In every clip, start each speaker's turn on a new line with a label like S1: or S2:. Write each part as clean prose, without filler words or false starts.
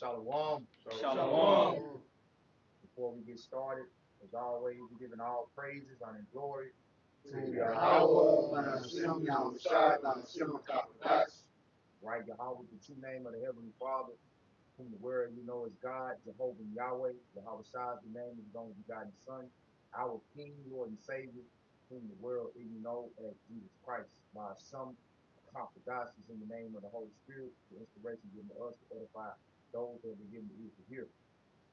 S1: Shalom.
S2: Shalom.
S1: Before we get started, as always, we giving all praises and glory
S2: To
S1: to
S2: Yahweh,
S1: Yahweh.
S2: Hashem, Yahushua, Hashem, Kakwadash.
S1: Right, Yahweh, the true name of the Heavenly Father, whom the word we know is God, Jehovah and Yahweh. Yahweh Shai, the name of his only begotten Son, our King, Lord, and Savior, whom the world even know as Jesus Christ. By some confidence in the name of the Holy Spirit, the inspiration given to us to edify those that are given the ears to hear.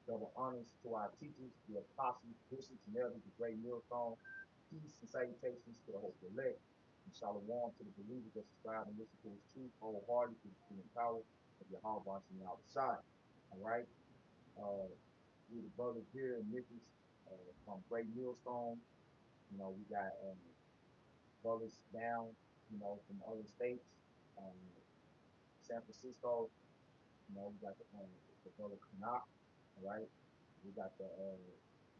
S1: Double honors to our teachers, the apostles, bishops, and elders, the great millstone. Peace and salutations to the hope elect. And shalom to the believers that subscribe and listen to his truth wholeheartedly to the true power of your heart watching the outside. All right. We the brothers here in Memphis from Great Millstone. We got brothers down, from other states. Um, San Francisco, we got the brother Canuck, all right. We got the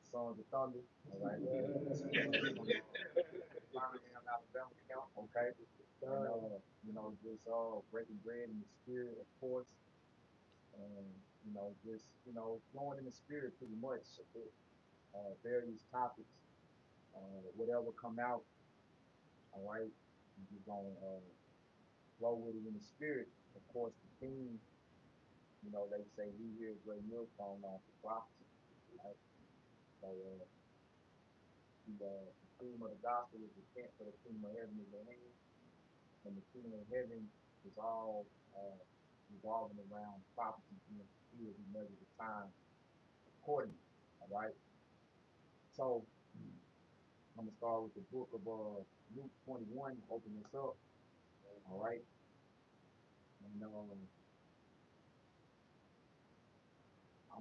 S1: Sons of Thunder, all right. From Birmingham, Alabama camp, okay. And just breaking bread in the spirit, of course, and just flowing in the spirit pretty much. Various topics, whatever come out, all right. We're just gonna flow with it in the spirit. Of course, the theme, they say we here at Great Millstone on for prophecy, right? So the theme of the gospel is repent for the kingdom of heaven is at hand, and the kingdom of heaven is all revolving around prophecy being fulfilled. We measure the time accordingly. All right. So I'm gonna start with the book of Luke 21. Open this up. All right. And I'm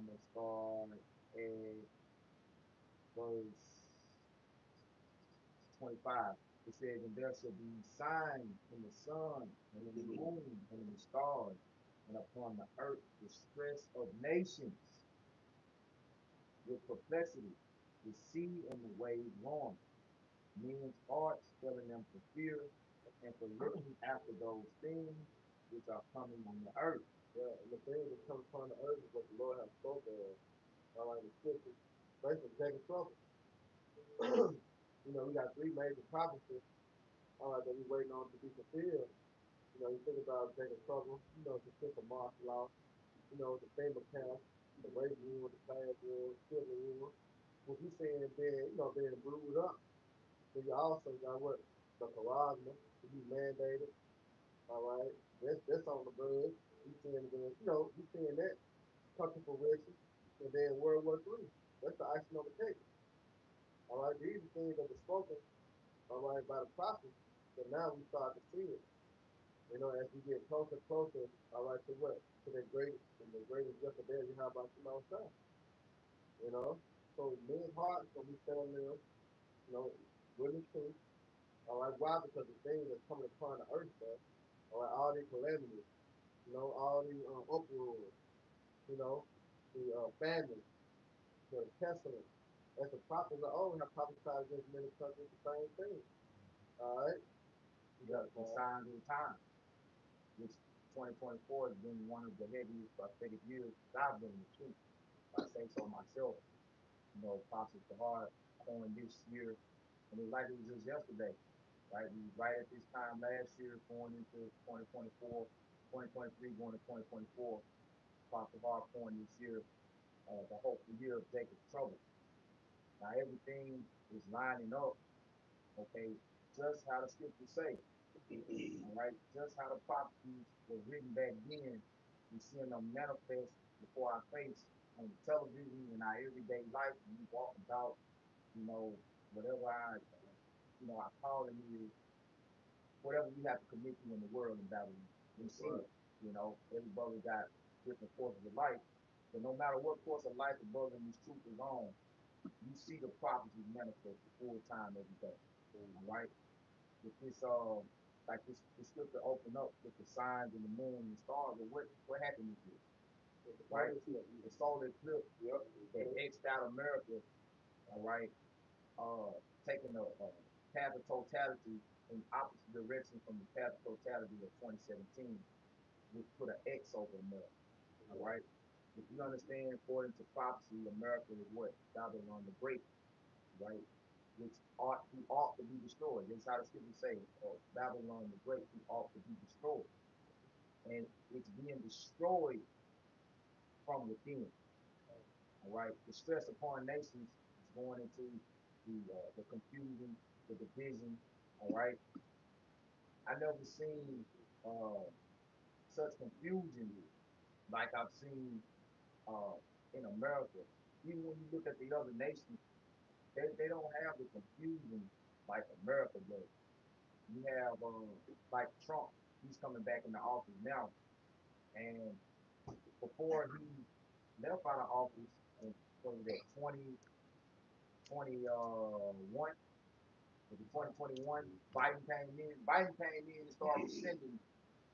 S1: gonna start at verse 25. It says, and there shall be signs in the sun, and in the moon, and in the stars, and upon the earth distress of nations with perplexity, the sea and the waves roaring, men's hearts filling them for fear, and for looking after those things which are coming on the earth.
S2: Yeah, and the thing that comes upon the earth is what the Lord has spoken of. All right, the scriptures, basically taking trouble. We got three major prophecies, all right, that we're waiting on to be fulfilled. You think about taking trouble, the fifth of martial law, the famous camp, the race war, the class war, civil war. What you saying being brewed up. Then you also got what? The charisma to be mandated. All right. That's on the bud. You seeing that come to fruition. And then World War III. That's the icing on the cake. All right. These are things that were spoken, all right, by the prophets. But now we start to see it. As we get closer and closer, all right, to what? To the greatest and the greatest gift of there you have about yourself. You know? So men's hearts gonna be telling them, you know, really truth. All right, why? Because the things that's coming upon the earth, man. All right, all these calamities, all these uproars, you know, the famine, the pestilence. As the prophets of old have prophesied against many countries, the same thing. All right,
S1: The signs of the time, which 2024 has been one of the heaviest prophetic years I've been in the truth. I say so myself. Apostle Shahar coined this year, and it's like it was just yesterday, right? We was right at this time last year, going into 2024, 2023, going to 2024. Apostle Shahar coined this year, the hopeful year of Jacob's trouble. Now everything is lining up, okay, just how the scriptures say. All right, just how the prophecies were written back then, we seeing them manifest before our face on the television in our everyday life when we walk about, you know, whatever our calling is, whatever we have to commit to in the world and battle, we see it. Every brother got different courses of life, but no matter what course of life the brother in this truth is on, you see the prophecies manifest full time every day. All right, with this like this scripture open up with the signs and the moon and the stars. But what happened this year? Right? The solar eclipse that X'd out America, all right, taking a path of totality in opposite direction from the path of totality of 2017, which put an X over America. All right. if you understand, according to prophecy, America is what? Babylon the Great, right? Which ought to be destroyed. That's how the scriptures say, Babylon the Great, who ought to be destroyed. And it's being destroyed from within. All right. The stress upon nations is going into the confusion, the division. All right. I never seen uh, such confusion like I've seen uh, in America. Even when you look at the other nations, they don't have the confusion like America does. You have like Trump, he's coming back into office now, and before he left out of office in what was that 2021, 2021, Biden came in and started rescinding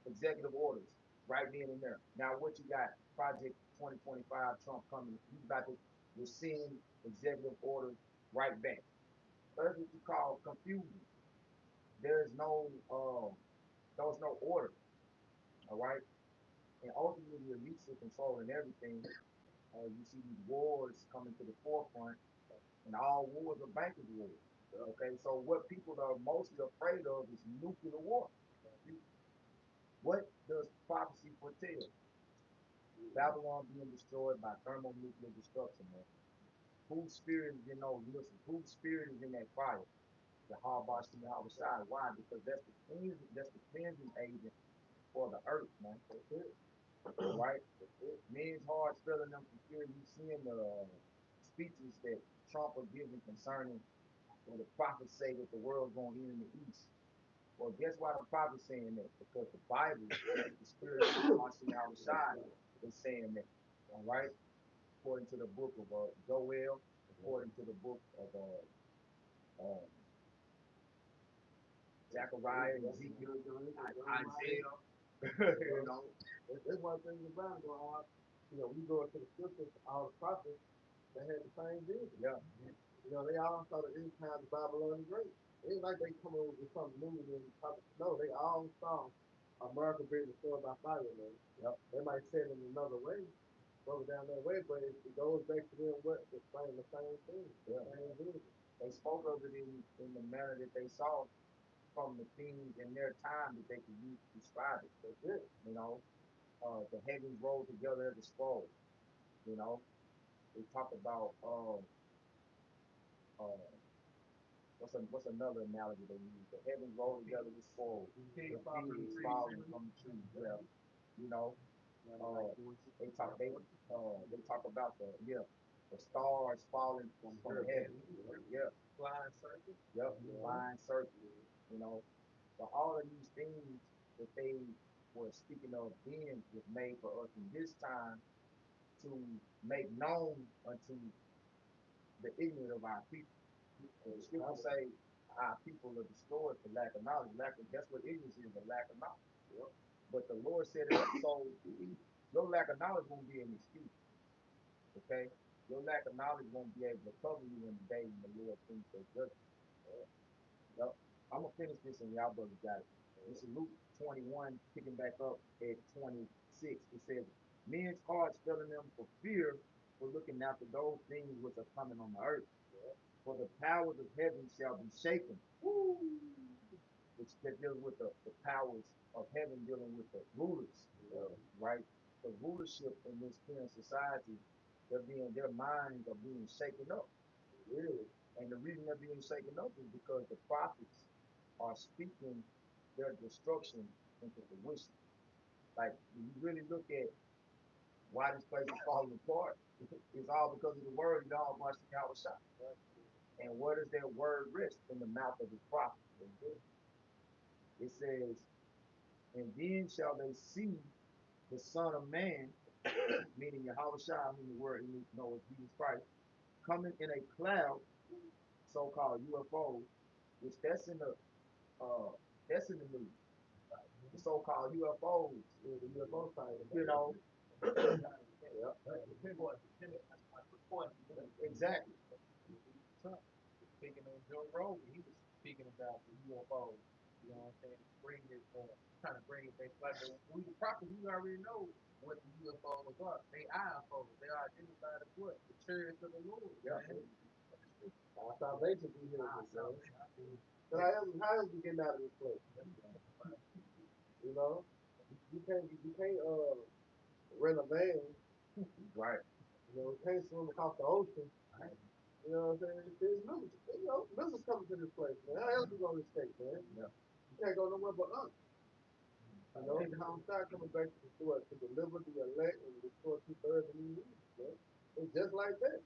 S1: executive orders right then and there. Now what you got? Project 2025, Trump coming, he's about to rescind executive orders right back. That's what you call confusion. There's no there's no order, all right? And ultimately the elites are controlling everything. You see these wars coming to the forefront, and all wars are bankers' wars. Okay, so what people are mostly afraid of is nuclear war. What does prophecy foretell? Babylon being destroyed by thermonuclear destruction, man. Whose spirit is in those missiles? Whose spirit is in that fire? The Habash and the Habashai. Why? Because that's the cleansing agent for the earth, man. Right? Men's hearts filling them from fear. You seeing the speeches that Trump are giving concerning when the prophets say that the world's going to end in the east. Well, guess why the prophet's saying that? Because the Bible, the spirit of Habash Shai, is saying that. All right? According to the book of Joel, according to the book of um, Zechariah, Ezekiel, Isaiah. You know,
S2: That's one thing about it, we go into the scriptures, all the prophets, they had the same vision.
S1: yeah,
S2: They all saw the end times of Babylon the Great. It ain't like they come over with something new and no, they all saw America being destroyed by fire, man.
S1: yep,
S2: They might say it in another way, broke it down that way, but it goes back to them what explaining the same thing, the
S1: yeah.
S2: same vision.
S1: They spoke of it in the manner that they saw from the things in their time that they could use to describe it.
S2: That's it.
S1: You know, the heavens rolled together as a scroll. You know, they talk about uh, what's another analogy they use? The heavens roll together as a scroll. The kings falling from the trees. Yeah, you know, uh, they talk about the stars falling from heaven. Yeah,
S2: Flying circus.
S1: yep, flying circles. You know, but all of these things that they were speaking of then was made for us in this time to make known unto the ignorant of our people. The scriptures say our people are destroyed for lack of knowledge. That's what ignorance is, a lack of knowledge. But the Lord said it so your lack of knowledge won't be an excuse. Okay? Your lack of knowledge won't be able to cover you in the day when the Lord thinks of judgment. Yep. I'm gonna finish this and y'all brothers got it. This is Luke 21, picking back up at 26. It says, men's hearts filling them for fear for looking after those things which are coming on the earth. For the powers of heaven shall be shaken. Woo! Which that deals with the powers of heaven dealing with the rulers, right? The rulership in this current society, their minds are being shaken up. Really. And the reason they're being shaken up is because the prophets are speaking their destruction into fruition. Like, when you really look at why this place is falling apart, it's all because of the word of God, watch the Yahweh shot. And where does that word rest? In the mouth of his prophet. It says, and then shall they see the Son of Man, meaning Yahweh Shah, meaning the word you know is Jesus Christ, coming in a cloud, so-called UFO, which uh that's in the news. The so-called UFOs, the UFO side, yeah, exactly.
S2: Trump speaking on Joe Rogan, he was speaking about the UFOs. You know what I'm saying? Bring it, trying to bring it back. Like we the prophets, we already know. what the UFOs are. They IFOs. They are identified as what? The chariots of the Lord. Yeah. Our salvation be here. How else we getting out of this place? You know, you can't rent a van. Right. You know, you can't swim across the ocean. Right. You know what I'm saying? There's missiles, missiles coming to this place, man. How else we gonna escape, man? Yeah. You can't go nowhere but up. You know, the Homicide coming back to destroy, to deliver the elect and destroy 2/3 of the needs, man. It's just like that.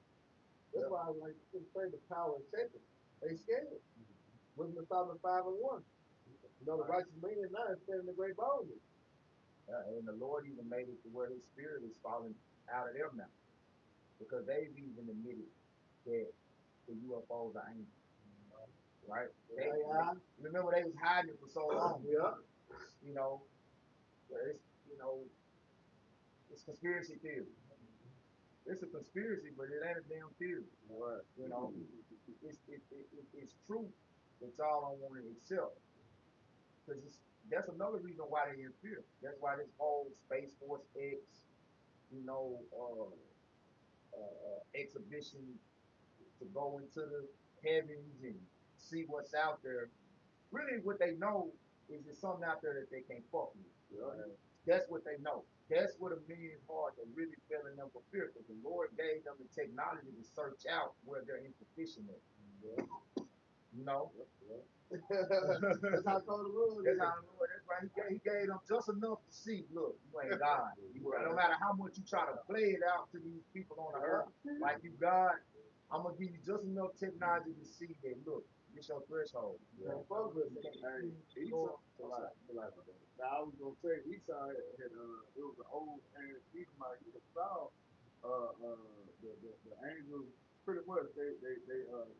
S2: That's why I like to say the power is shaken. They scared. Wasn't the Psalm 5:1. You know, the righteous man now is standing the great boldness.
S1: And the Lord even made it to where His Spirit is falling out of them now, because they've even admitted that the UFOs are angels, right? Remember they was hiding it for so long. Yeah. You know, it's it's conspiracy theory. It's a conspiracy, but it ain't a damn theory. Right. You know, it's truth that y'all don't want to accept, because that's another reason why they in fear. That's why this whole Space Force X, you know, exhibition to go into the heavens and see what's out there. Really, what they know is there's something out there that they can't fuck with. Right? That's what they know. That's what a million's heart that really fell in them for fear, because the Lord gave them the technology to search out where they're insufficient at. Yeah. You know? Yeah. That's how cold the Lord is. That's how the Lord. That's right. He gave them just enough to see. Look, you ain't God. No matter how much you try to play it out to these people on the earth, like you God, I'm gonna give you just enough technology to see that. Look, this your threshold. Yeah. Hey, Esau. Now I was gonna say Esau had it was an old Edomite. He saw the angels pretty much they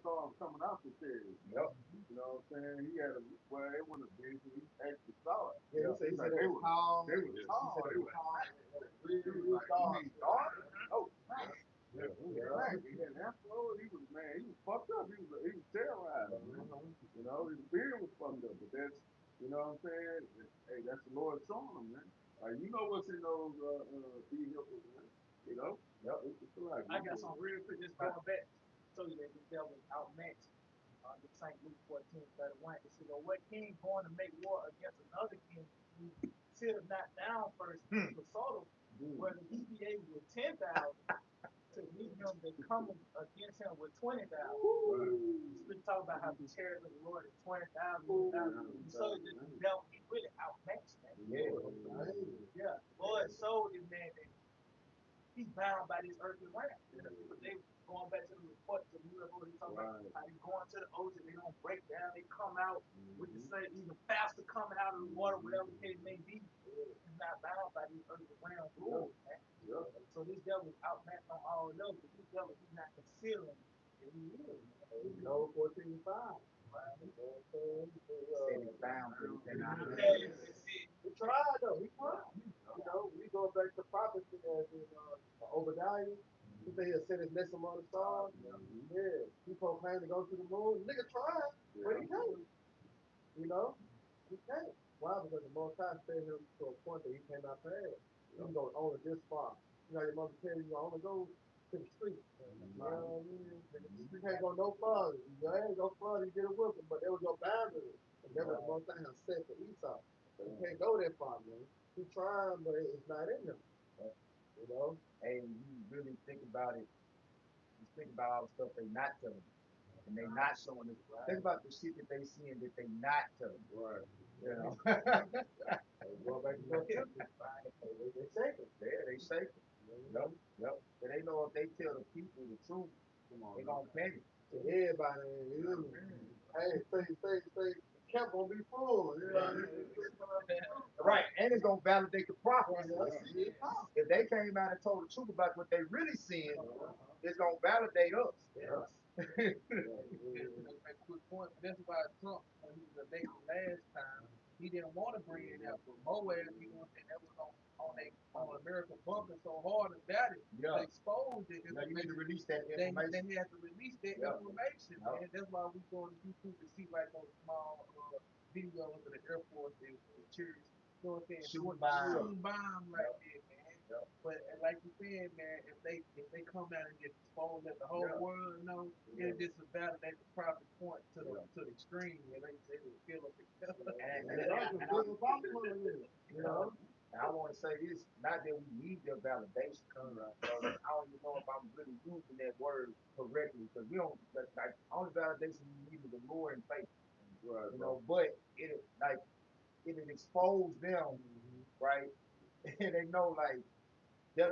S1: saw him coming out the chariot. Yep. You know what I'm saying? He had a well, it wasn't a vision. He actually saw it. Yeah. He said they were tall. They were tall. They were tall. Real dark. Dark. Oh. Yeah. He had an afro. He was man. He was fucked up. He was terrorized. You know, his beard was fucked up. But that's you know what I'm saying. Hey, that's the Lord showing him, man. You know what's in those vehicles, man. You know. Yep. Like, I got some real quick. Just going back. Show you that the devil is outmatched. The St. Luke 14:31. It says, "Or what king going to make war against another king who sit not down first and consult him, whether he be able with 10,000 to meet him that come against him with 20,000." Right. We talk about how the chariots of the Lord is 20,000. So that the devil, he really outmatched that. Yeah. Yeah. The Lord showed this man that he's bound by this earthly realm. But they going back to the report to the UFO, they talking about how they going to the ocean, they don't break down, they come out with the same even faster coming out of the water, whatever the case may be. He's not bound by these earthly realm rules, man. Yeah. So this devil is outmatched on all levels. This devil is not concealing that he is. No 14:5. Right. Said he's bound, but he cannot. He tried though. He tried. You know, we go back to prophecy as in Obadiah. He said he'll set his nest among the stars. Yeah. He proclaimed to go to the moon. Nigga tried, but he can't. You know, he can't. Why? Because the Most High set him to a point that he cannot pass. He can go only this far. You know, your mother tell you only go to the street. You know what I mean? You can't go no farther. You ain't go farther, you get a whipping, but there was your boundary. And that was the Most High set for Esau. So you can't go that far, man. He's trying, but it's not in him. You know? And you really think about it, just think about all the stuff they not telling you. And they not showing us. Right. Think about the shit that they seeing that they not telling you. Right. You know? Go back to those churches. They shaking. Yeah, they shaking. Yep. Yep. And they know if they tell the people the truth, they're gonna panic. To everybody, hey, say, camp gonna be full. You know? Right, and it's gonna validate the prophecy. If they came out and told the truth about what they really seeing, it's gonna validate us. Yes. That's a good point. That's why Trump, when he was elected last time, he didn't want to bring it out. But Moab, he wanted that was on American bunker so hard about it. Yeah. They exposed it. Yeah, you need to release that information. They had to release that information. Yep. And that's why we go on YouTube to see like those small videos of the Air Force and the cheers. You know what I'm saying? Shooting bombs like that, man. Yeah.
S3: But like you said, man, if they come out and just expose that the whole
S1: Yeah.
S3: world know,
S1: Yeah.
S3: it'll just validate the prophet point
S1: Yeah.
S3: to the extreme, and they will feel up
S1: And,
S2: And that's
S1: and,
S2: the
S1: and I,
S2: biggest problem with it, you
S1: yeah.
S2: know?
S1: And I want to say this, not that we need their validation, because I don't even know if I'm really using that word correctly, because we don't, like, only validation we need is the Lord and faith,
S2: Right,
S1: you
S2: bro.
S1: know, but like, it expose them,
S2: Mm-hmm.
S1: right? And they know, like, that,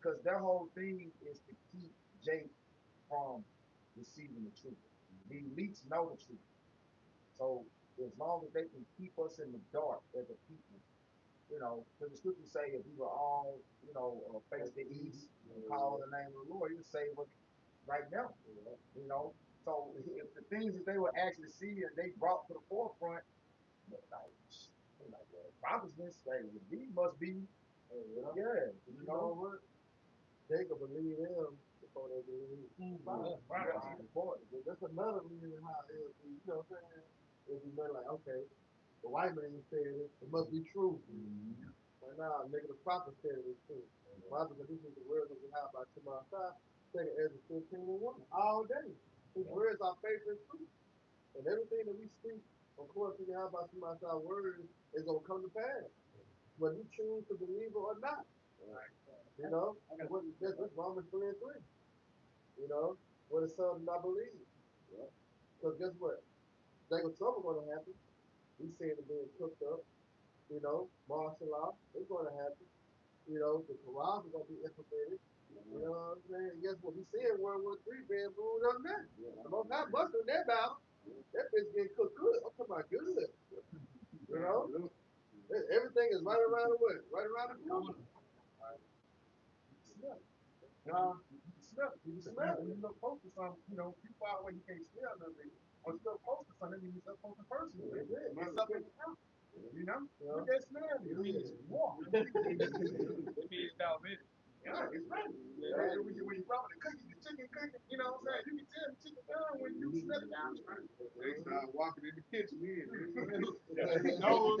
S1: because their whole thing is to keep Jake from receiving the truth. The elites know the truth. So as long as they can keep us in the dark as a people, because the scriptures say if we were all, face the east and call on the name of the Lord, He'll save us right now. You know, so if the things that they were actually seeing, they brought to the forefront, like prophecies, like these must be, yeah,
S2: You know what? They can believe them before they believe
S3: Yeah,
S2: God.
S3: right.
S1: that's important.
S2: That's another reason how it'll be, you know what I'm saying? It'll be more like, okay, the white man said it, it must be true.
S1: Mm-hmm.
S2: But now, nigga, the prophet said it is true. Why? Because this is the word that we have by Shema Shah, second Ezra 15 and 1, all day. His words are faith and truth. And everything that we speak, according to the how by Shema Shah words, is going to come to pass. Whether you choose to believe it or not. You know? That's Romans 3 and 3. You know? What the son do not believe. Because guess what? There was trouble going to happen. We see it being cooked up. You know? Martial law. It's going to happen. You know, the Quran is going to be implemented. You know what I'm saying? And guess what? We see in World War III being brewed up now. The most not much in that battle. That bitch getting cooked good. I'm talking about good. You know? Everything is right around the way. Right around the corner.
S1: Smell it.
S2: Huh?
S1: You can smell it.
S2: You can
S1: When
S2: smell
S1: when
S2: it.
S1: you look close to something, you far away, you can't smell nothing. When you look close to something, that means it's up close to person.
S2: That's it.
S1: It's up in the house. You know?
S2: You
S1: Look
S2: know?
S1: at that smell. It means war.
S3: Maybe it's about it.
S1: Yeah, it's ready.
S2: Yeah.
S1: When you probably cooking, the chicken cooking, you know what I'm saying? You can tell the chicken done when you smell it down the street.
S2: They start walking in the kitchen in.
S1: You know,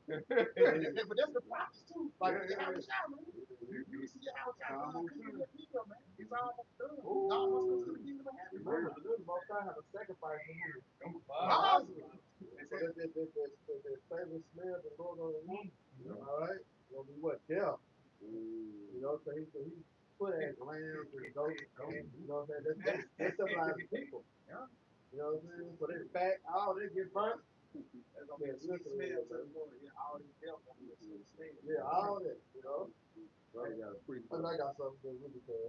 S1: but that's the prophets too. Like
S2: Yeah,
S1: how
S2: yeah,
S1: we shot, man. You see how
S2: It's
S1: God
S2: almost
S1: cooking
S2: done.
S1: that meal, man. It's almost done. It's almost
S2: Ooh.
S1: to the kingdom of heaven.
S2: Remember, the Most High have a sacrifice in him.
S3: Wow.
S1: Lazarus.
S2: So that favorite smell the Lord on the woman.
S1: Yeah.
S2: All right? Gonna be what? Death. You know, so he put as lambs and goats. You know what I'm saying? That's symbolizing people.
S1: Yeah.
S2: You know what I'm saying? So they fat, all they get burnt.
S1: That's gonna be a sweet smell to the Lord. Yeah, all this death gonna be a sweet
S2: Yeah,
S1: smell.
S2: all that, you know?
S1: Brother got a pretty
S2: And I got something to really say.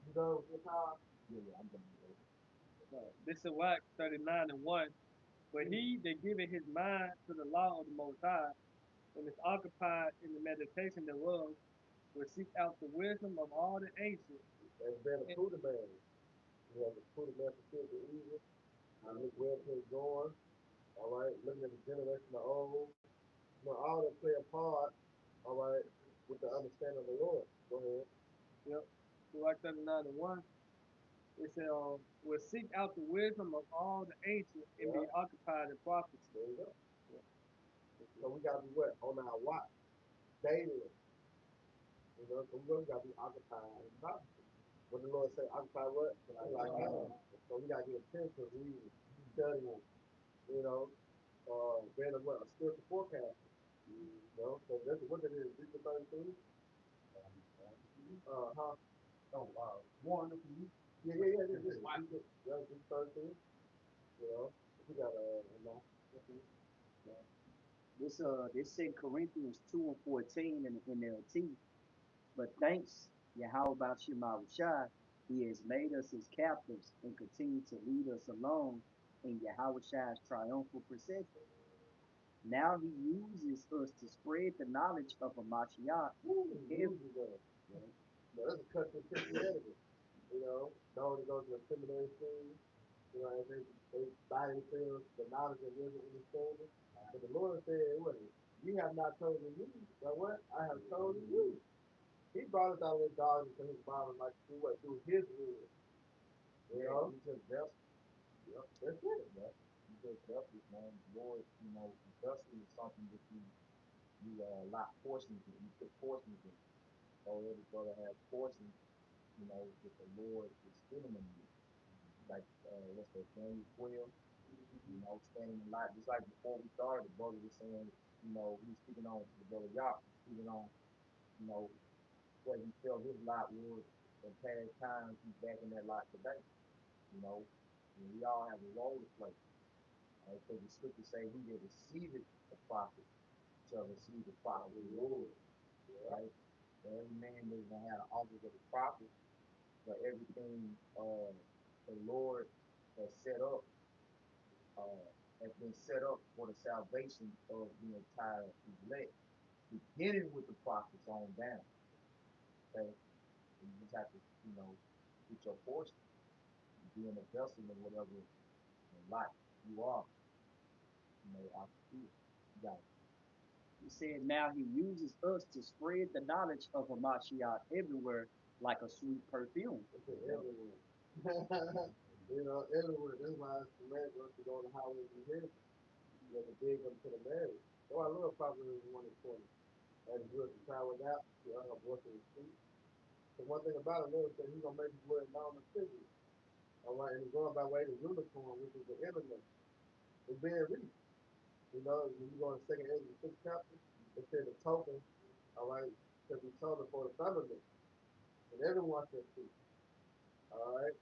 S2: You know, it's how
S1: Yeah, yeah, I'm done with
S3: This is Wax 39 and 1. But he that giveth his mind to the law of the Most High, and is occupied in the meditation thereof, will seek out the wisdom of all the ancients.
S2: there's been a
S3: And,
S2: prudent man. You have to put a man for good to evil. I look where it's going. All right, looking at the generation of old. You know, all that play a part. All right, with the understanding of the Lord. Go ahead.
S3: yep, Wax 39 and 1. It said, will seek out the wisdom of all the ancients and
S2: Yeah,
S3: be occupied in prophecy.
S2: there you go.
S3: Yeah.
S2: So we gotta be what on our watch daily. You know, so we really gotta be occupied in prophecy. When the Lord say occupy what? Like so we gotta get attention, reading, studying. You know, being a what a spiritual forecaster. You know, so that's what it is. Ezekiel 32. Huh?
S1: Oh, one of you.
S2: This yeah, Ezekiel 32. You know, we got
S4: This said Corinthians 2 and 14 in the NLT. But thanks, Yahweh Shai, he has made us his captives and continue to lead us along in Yahweh Shai's triumphal procession. Now he uses us to spread the knowledge of a Mashiach.
S2: woo, music though. So that's a cut to Christianity. You know, those that go to the seminary school, you know, and they buy themselves the knowledge and wisdom and understanding. But the Lord said, wait, you have not chosen me, but what? I have chosen you. He brought us out of the darkness to his bottom like to do what? Do his will. You
S1: Yeah,
S2: know?
S1: we just vessels. Yep.
S2: That's it.
S1: Yep. We just vessels, man. Lord, the vessel is something that you lock portions in, you put portions in. So every brother has portions, that the Lord is giving them. Like what's that, Daniel 12, standing in light. Just like before we started, the brother was saying, he was speaking on the brother Yah, speaking on, you know, what he felt his lot was in past times. He's back in that lot today, you know. And we all have a role to play. Right? Because the scripture say he that receiveth the prophet shall receive the prophet reward. Right? So every man is gonna have an office of a prophet, but everything the Lord has set up uh, has been set up for the salvation of the entire elect, beginning with the prophets on down. Okay, and you just have to, get your portion, being a vessel or whatever in life you are, out the field. You got it.
S4: He said, now he uses us to spread the knowledge of Hamashiach everywhere like a sweet perfume.
S2: Everywhere. Everywhere. That's why it's commanded us to go on the highways and hedges. To dig them to the marriage. So I love Proverbs 1 and 20. As good to try without, the other voice of the street. The one thing about it, Lord said he's gonna make his word known and secret. All right, and he's going by way of the unicorn, which is the internet. It's being reached. When you go in the second Ezra 6 chapter, it said the token, all right, to be told for the firmament. And everyone can see. All right.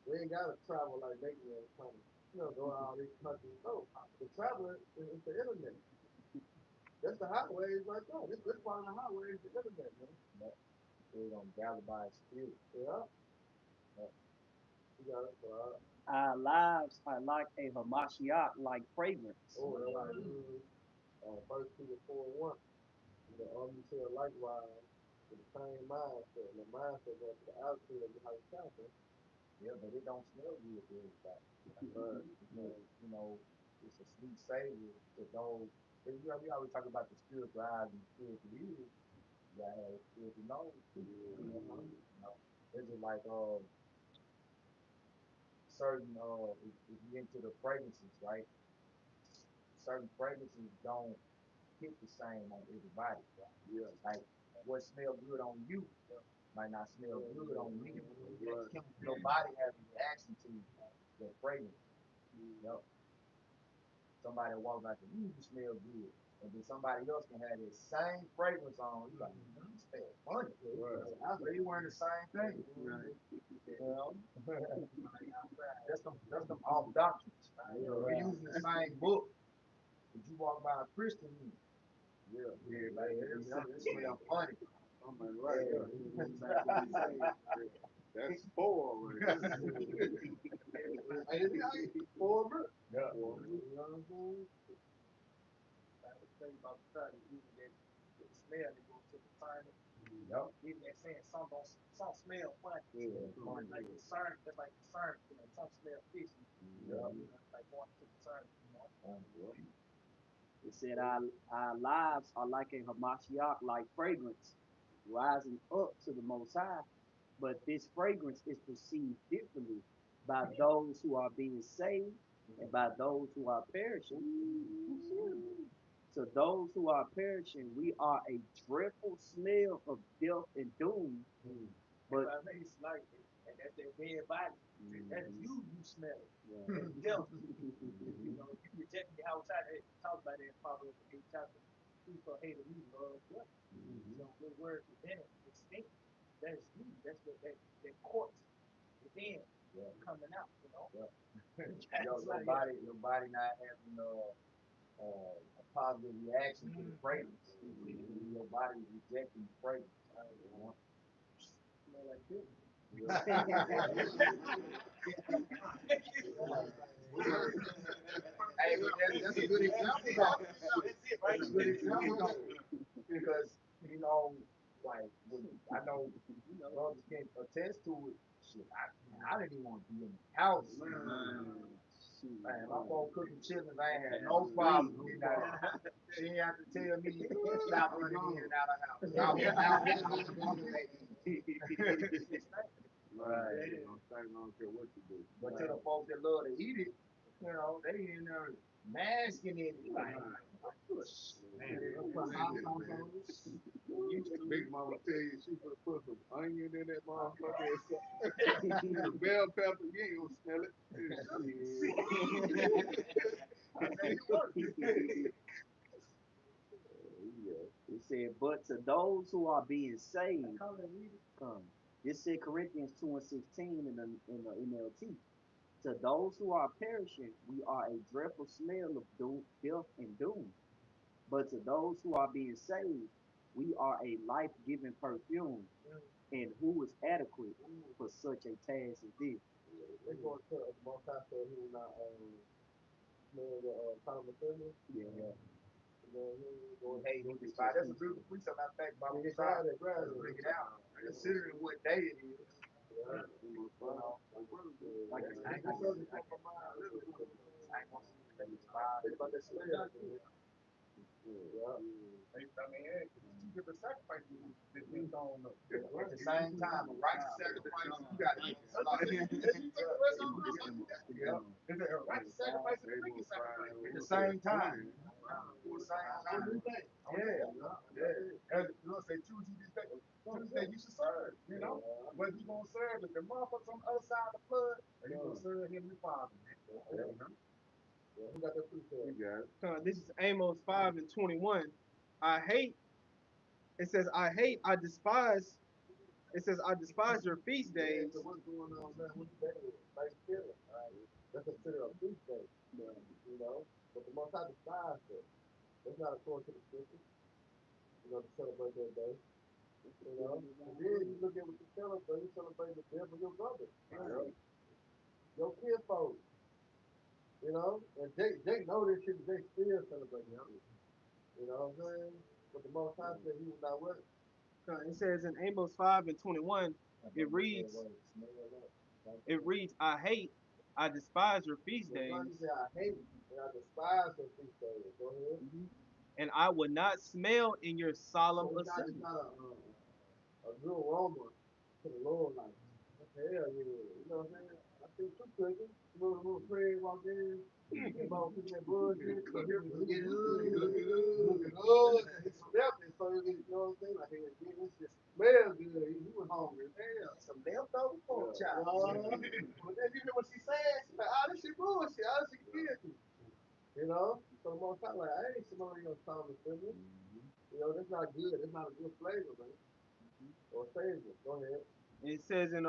S2: We ain't gotta travel like Nathan was trying to, go to all these countries. No. The traveler is the internet. That's the highways right there. This part of the highway is the internet, man.
S1: But we're gonna gather by his spirit.
S2: Yeah.
S1: Yeah.
S2: You got it.
S4: Our lives are like a Hamashiach like fragrance.
S2: Oh, that's right. First Peter 4 and 1. You say likewise with the same mindset. And the mindset goes to the attitude of the high chapter.
S1: Yeah, but it don't smell good to everybody.
S2: Right.
S1: It's a sweet savor to those. We always talk about the spiritual eyes and the spiritual ears. You gotta have a spiritual nose. It's just like certain if you into the fragrances, right? Certain fragrances don't hit the same on everybody. Right?
S2: Yeah.
S1: Like what smells good on you might not smell good on me.
S2: Right.
S1: Your body has a reaction to the fragrance. Yep. Somebody walks like, you smell good. And then somebody else can have that same fragrance on. You like, you smell funny.
S2: Right.
S1: But you wearing the same thing.
S4: Right.
S1: That's them off doctrines. We're
S4: Right.
S1: using the same book, but you walk by a Christian,
S2: Yeah.
S1: like, it smell funny.
S2: I'm like, right. That's four right there. It's 4 minutes.
S1: Yeah.
S2: 4 minutes. You know what I'm saying?
S3: I was thinking about the fact that even that smell that goes to the furnace.
S1: Yep.
S3: Even that saying some smell funny.
S2: Yeah.
S3: Like concern, just like concern, some smell fishy.
S1: Yeah.
S3: Like going to concern,
S4: It said, our lives are like a Hamashiach like fragrance, rising up to the Most High. But this fragrance is perceived differently by those who are being saved and by those who are perishing. To those who are perishing, we are a dreadful smell of death and doom. But
S3: I think it's like and that's their dead body. That's you smell it.
S4: yeah.
S3: That's death. You rejecting the outside. They talk about that in Proverbs 8 chapter. Whoso hated me love death. So the word presented is stink. That's you. That's what that corpse within coming out,
S1: Yeah. Your body not having a positive reaction to the fragrance. Your body is rejecting the fragrance.
S3: Smell like this.
S1: Hey, but that's a good example, though. That's a good example, though. Because, like, I know, brothers can attest to it. Shit, I didn't even want to be in the house. Man, my phone cooking chitlins, I ain't had no problem getting out. She ain't have to tell me stop running in and out of the house.
S2: Right. I don't care what you do.
S1: But to the folks that love to eat it, they in there masking it. Like, Man,
S2: Put hot sauce on it.
S5: Big mama tell you she put some onion in that motherfucker. The bell pepper, you ain't gonna smell it.
S1: I say it works.
S4: Yeah. It said, but to those who are being saved, this said Corinthians 2 and 16 in the NLT. To those who are perishing, we are a dreadful smell of doom, death and doom. But to those who are being saved, we are a life-giving perfume, and who is adequate for such a task as this?
S2: They going to the most I said he was not smell the common assembly.
S4: Yeah.
S2: And then he
S1: Who
S2: going
S1: hate, who despise. That's a beautiful precept. I think Bible
S2: to
S1: Messiah
S2: grab it.
S1: bring it out. Considering what day it is.
S2: Yeah.
S1: You know,
S2: Like
S1: I ain't
S2: it's
S1: gonna
S2: something come from my
S1: they despise.
S2: Think about that smell. Yeah.
S1: I mean, hey, it's two different sacrifices that we don't know. At the same time, a righteous sacrifice, you got to eat a lot. You take the rest of the yeah. It's a righteous sacrifice and a wicked sacrifice. At the same time. At the same time. Yeah. As the Lord say, choose you this day. Choose that you should serve. You know? Whether you gonna serve the motherfuckers on the other side of the flood, or you gonna serve him and Father. You know?
S2: Yeah, who got that precept?
S5: You got it.
S3: This is Amos 5 and 21. I hate, it says, I despise, it says, I despise your feast
S2: Yeah,
S3: days.
S2: so what's going on now? What day is it? Thanksgiving, right? That's considered a feast day. You know? But the most I despise it. That's not according to the scripture. You know, to celebrate that day. You know? And then you look at what you celebrate the death of your brother. Right? Your kinfolk. You know? And they know this shit, they still celebrate it. You know what I'm saying? But the most I said he was not what?
S3: It says in Amos 5 and 21, it reads, I despise your feast
S2: So God,
S3: days,
S2: he said, I hate and I despise your feast days. Go ahead.
S3: and I will not smell in your solemn
S2: So it's
S3: assembly.
S2: not a good aroma to the Lord, like, hell yeah. You know what I'm saying? I see two cooking. Little prayer walk in. And about people that bullshit. Looking good. It's stepping. So, you know what I'm saying? Like, hey, man, this just smells good. He was hungry. Hell.
S1: Some leftover pork chops.
S2: But then you hear what she said. She's like, oh, this shit bullshit. Oh, this shit guilty. You know? So, most time, like, I ain't somebody else telling me, you know, that's not good. That's not a good flavor, man. Or savor. Go ahead.
S3: It says in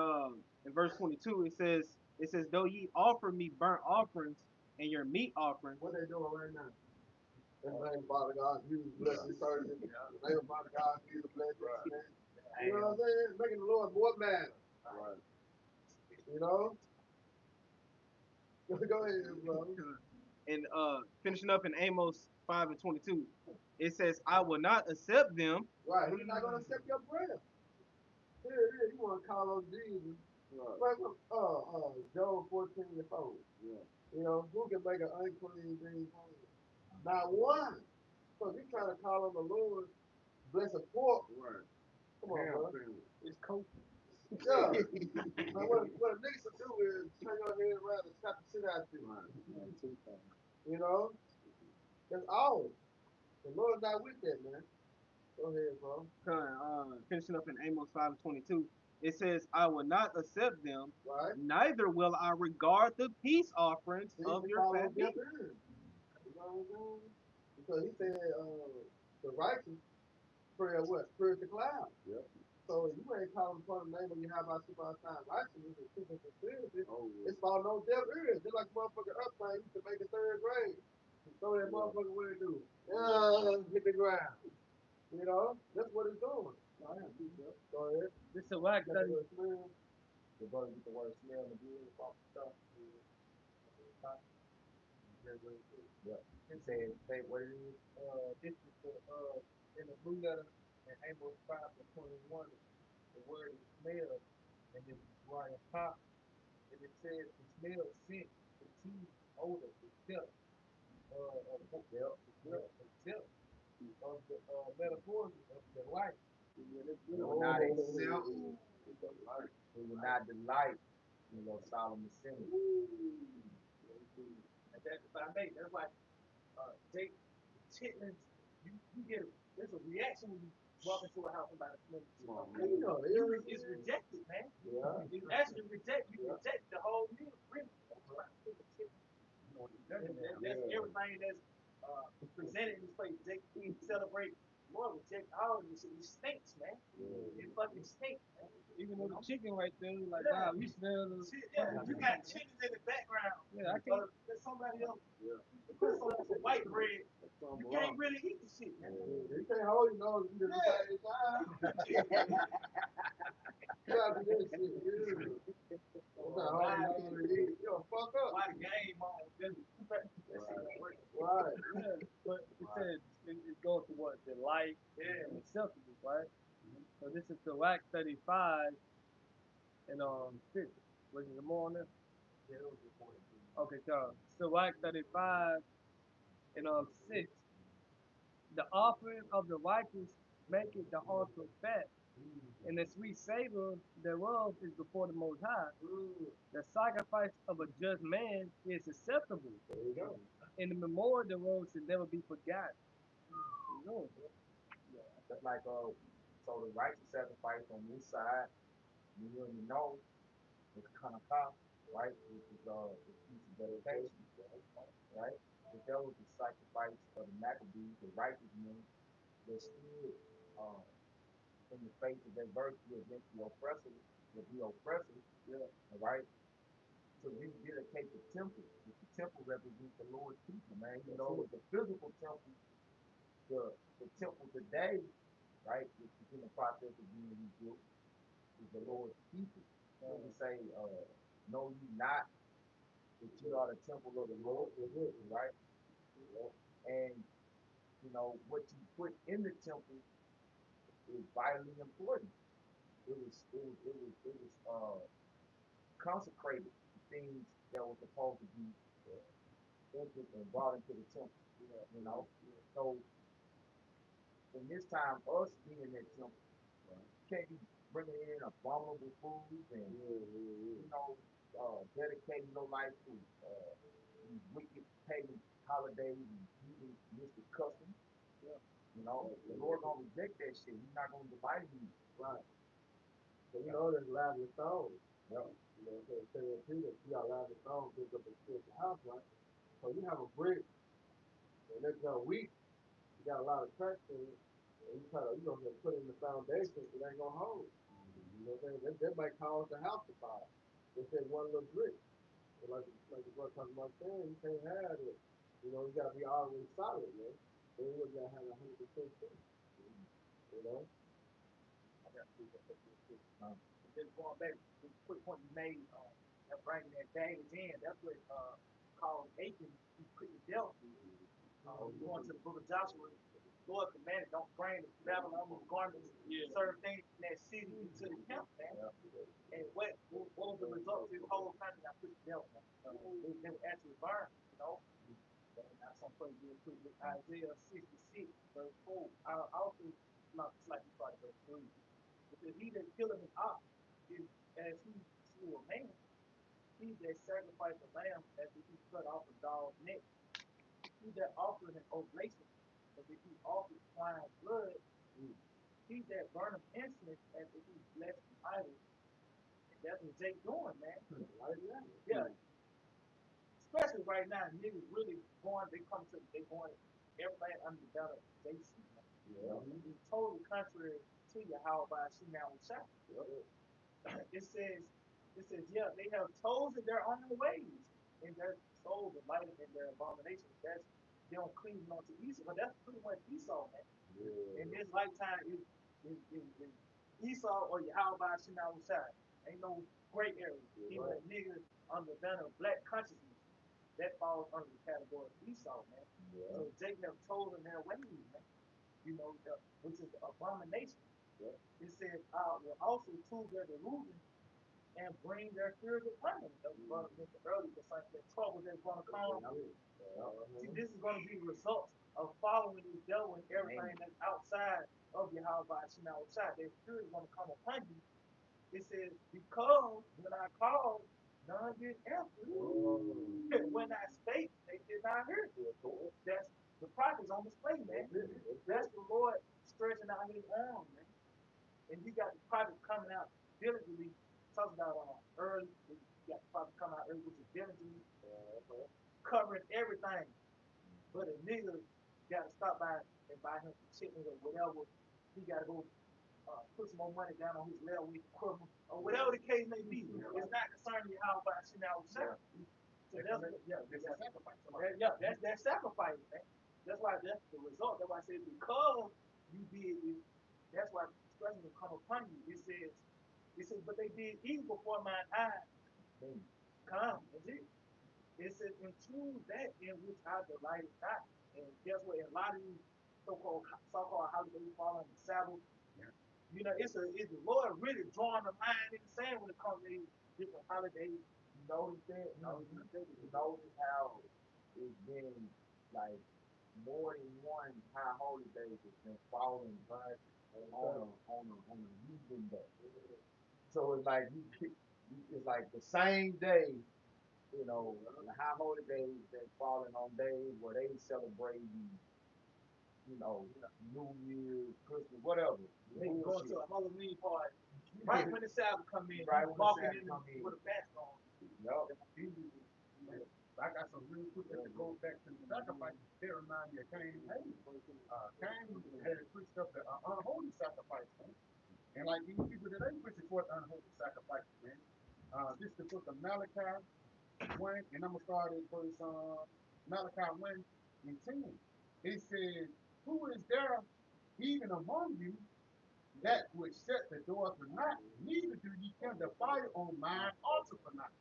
S3: verse 22, it says, though ye offer me burnt offerings and your meat offerings.
S2: What they doing right now? In the name of Father God, Jesus bless this service. In the name of Father God, Jesus bless this man. You know what I'm saying? Making the Lord more mad.
S5: Right.
S2: You know? Go ahead, bro.
S3: And finishing up in Amos 5 and 22, it says, I will not accept them.
S2: Right. He's not going to accept your prayer. Here, you want to call on Jesus. Right. Job 14 and 4.
S5: Yeah.
S2: You know, who can make an unclean thing clean? Not one. So if you trying to call on the Lord, bless a pork.
S5: Right.
S2: Come on, bro.
S3: It's cold.
S2: Yeah. Now, what a nigga should do is turn your head around and slap the shit out you.
S5: Right.
S2: You know? That's all. The Lord's not with that, man. Go ahead, bro.
S3: Finishing up in Amos 5 and 22, it says, I will not accept them,
S2: Right?
S3: neither will I regard the peace offerings
S2: See,
S3: of
S2: he
S3: your
S2: follows
S3: fat
S2: deaf
S3: meat.
S2: ears. You know what I'm saying? Because he said, the righteous pray what? Spirit to cloud.
S5: Yep.
S2: So if you ain't calling upon the name of Yahweh Subhanahu righteousness and truth and sincerity,
S5: Oh,
S2: it's falling on deaf ears. Just like motherfucker upside used to make a third grade. So that motherfucker what it do? Hit the ground. You know? That's what it's doing. Go ahead.
S3: This is a whack
S2: Got
S3: study.
S2: the smell.
S1: The brother get the word smell and the blood off the stuff. Yeah. It said, say what it is.
S3: This is in the blue letter in Amos 5 and 21. The word is smell, and it's right on top. And it says the smell, scent, fatigue, odor, the smell, of the metaphors of the life.
S1: We will not accept, we will not delight in your solemn assembly.
S3: And that's if I may, that's why Jake chitlins, you get there's a reaction when you walk into a house and buy a smell of
S5: Come on,
S3: chicken.
S5: man.
S3: It's rejected, man.
S2: Yeah.
S3: It's actually rejected. You reject the whole meal, really.
S1: You know what you're done now.
S3: That's everything that's presented in this place. They celebrate more reject all of this. It stinks, man. It fucking stinks, man. Even though the chicken right there, like, wow, we smell the.
S1: You got chickens
S3: in the background. Yeah, I can't. There's somebody else. Put some white bread. You can't really eat the shit, man.
S2: You can't hold your nose at the same time. You gotta do this shit. You gotta hold your nose and eat. You'll fuck up.
S3: Why the game on?
S2: Right.
S3: Yeah, but it says it goes to what the light and acceptable, right? So this is the WAC 35 and 6. Was it more on this? Okay, so WAC 35 and 6. The offering of the righteous maketh the altar fat, and the sweet savor thereof is before the Most High. The sacrifice of a just man is acceptable,
S2: There you go.
S3: and the memorial thereof should never be forgotten. You know,
S1: Just like so the righteous sacrifice on this side, you already know it's kind of tough, right? Which is the piece of dedication, right? But that was the sacrifice of the Maccabees, the righteous men that stood uh, in the face of adversity against the oppressors, all right? To rededicate the temple. The temple represents the Lord's people, man. You know, the physical temple, the temple today, right, which is in the process of being rebuilt, is the Lord's people. So we say, know ye not that you are the temple of the Lord, right? And you know what you put in the temple is vitally important. It was consecrated to things that were supposed to be entered and brought into the temple. You know, so in this time, us being in that temple, can't be bringing in abominable foods and dedicating your life to these wicked pagan holidays and heathen mystic customs. You know, the Lord gonna reject that shit. He's not gonna delight in you.
S2: Right. So you know there's lavish stones. Yeah. You know, so say in Peter, you got lavish stones built up in the house, right? So you have a brick, and that's weak. You got a lot of cracks in it, and you try to, put in the foundation, it ain't gonna hold. You know what I'm saying? That might cause the house to fall. It's that one little brick. So like the brother talking about saying, you can't have it. You know, you gotta be always solid, man. So you gotta have 100% faith. You know?
S3: I got to do that real quick. Just going back to the quick point you made, bringing that baggage in. That's what called Achan. He couldn't dealt with. Going to the book of Joshua, Lord commanded, don't bring the Babylonian garments, certain things from that city into the camp, man. And what was the result of this whole country? I couldn't dealt with. They were actually burned, you know. And that's something real quick with Isaiah 66, verse 4. I also, not slightly part of verse 3. Because he that killeth an ox is as he slew a man. He that sacrificed a lamb as if he cut off a dog's neck. He that offered an oblation as if he offered swine's blood. He that burneth incense as if he blessed an idol. And that's what Jake doing, man. Yeah. Especially right now, niggas really going, they going everybody under the banner of JC, man. It's totally contrary to you how about she now was shot. It says, yeah, they have chosen their own ways, and their souls are lighted in their abominations. That's them cleaving onto Esau, but that's pretty much Esau, man. In this lifetime, is Esau or Yahweh Shema Shai. Ain't no gray area. Even a nigga under the banner of black consciousness, that falls under the category of Esau, man. So Jacob have chosen their ways, man. You know, which is the abomination. It says, I will also choose their delusion and bring their fears upon them. That was brought up mentioned earlier, the same that trouble that's going to come. See, this is going to be the result of following this devil and everything that's outside of Yahweh Shema Shai. Their fear is going to come upon you. It says, because when I called, none did answer. When I spake, they did not hear. That's
S6: the prophets on display, man. That's the Lord stretching out his arm, man. And you got the prophets coming out diligently, talking about early, you got the prophets coming out early, which is diligently covering everything. But a nigga got to stop by and buy him some chicken or whatever. He got to go put some more money down on his level with equipment or whatever the case may be. It's not concerning you how about shit now. So that's sacrifice. That's sacrifice, man. That's the result. That's why I said because you did it, that's why destruction will come upon you. It says, but they did evil before my eyes. Come, that's it. It says, and choose that in which I delight not. And guess what? A lot of these so-called holidays fall on the Sabbath. It's the Lord really drawing the line in the sand when it comes to these different holidays.
S1: You notice that? You notice how it's been like more than one high holy day that's been falling right on a heathen day. So it's like it's like the same day, the high holy days that falling on days where they celebrate, New Year's, Christmas, whatever.
S6: They go to a Halloween party right when the Sabbath come in.
S1: Right when the
S6: Walking
S1: Sabbath
S6: in
S1: come in.
S6: with a mask on.
S1: Yup.
S5: I got some real quick that goes back to the sacrifice. They remind me of Cain and Abel. Cain had preached up the unholy sacrifice, man. And like these people that ain't preaching for the unholy sacrifice, man. This is the book of Malachi 1, and I'm gonna start at verse Malachi 1 and 10. It says, "Who is there even among you that which set the door for naught, neither do ye kindle fire on mine altar for naught.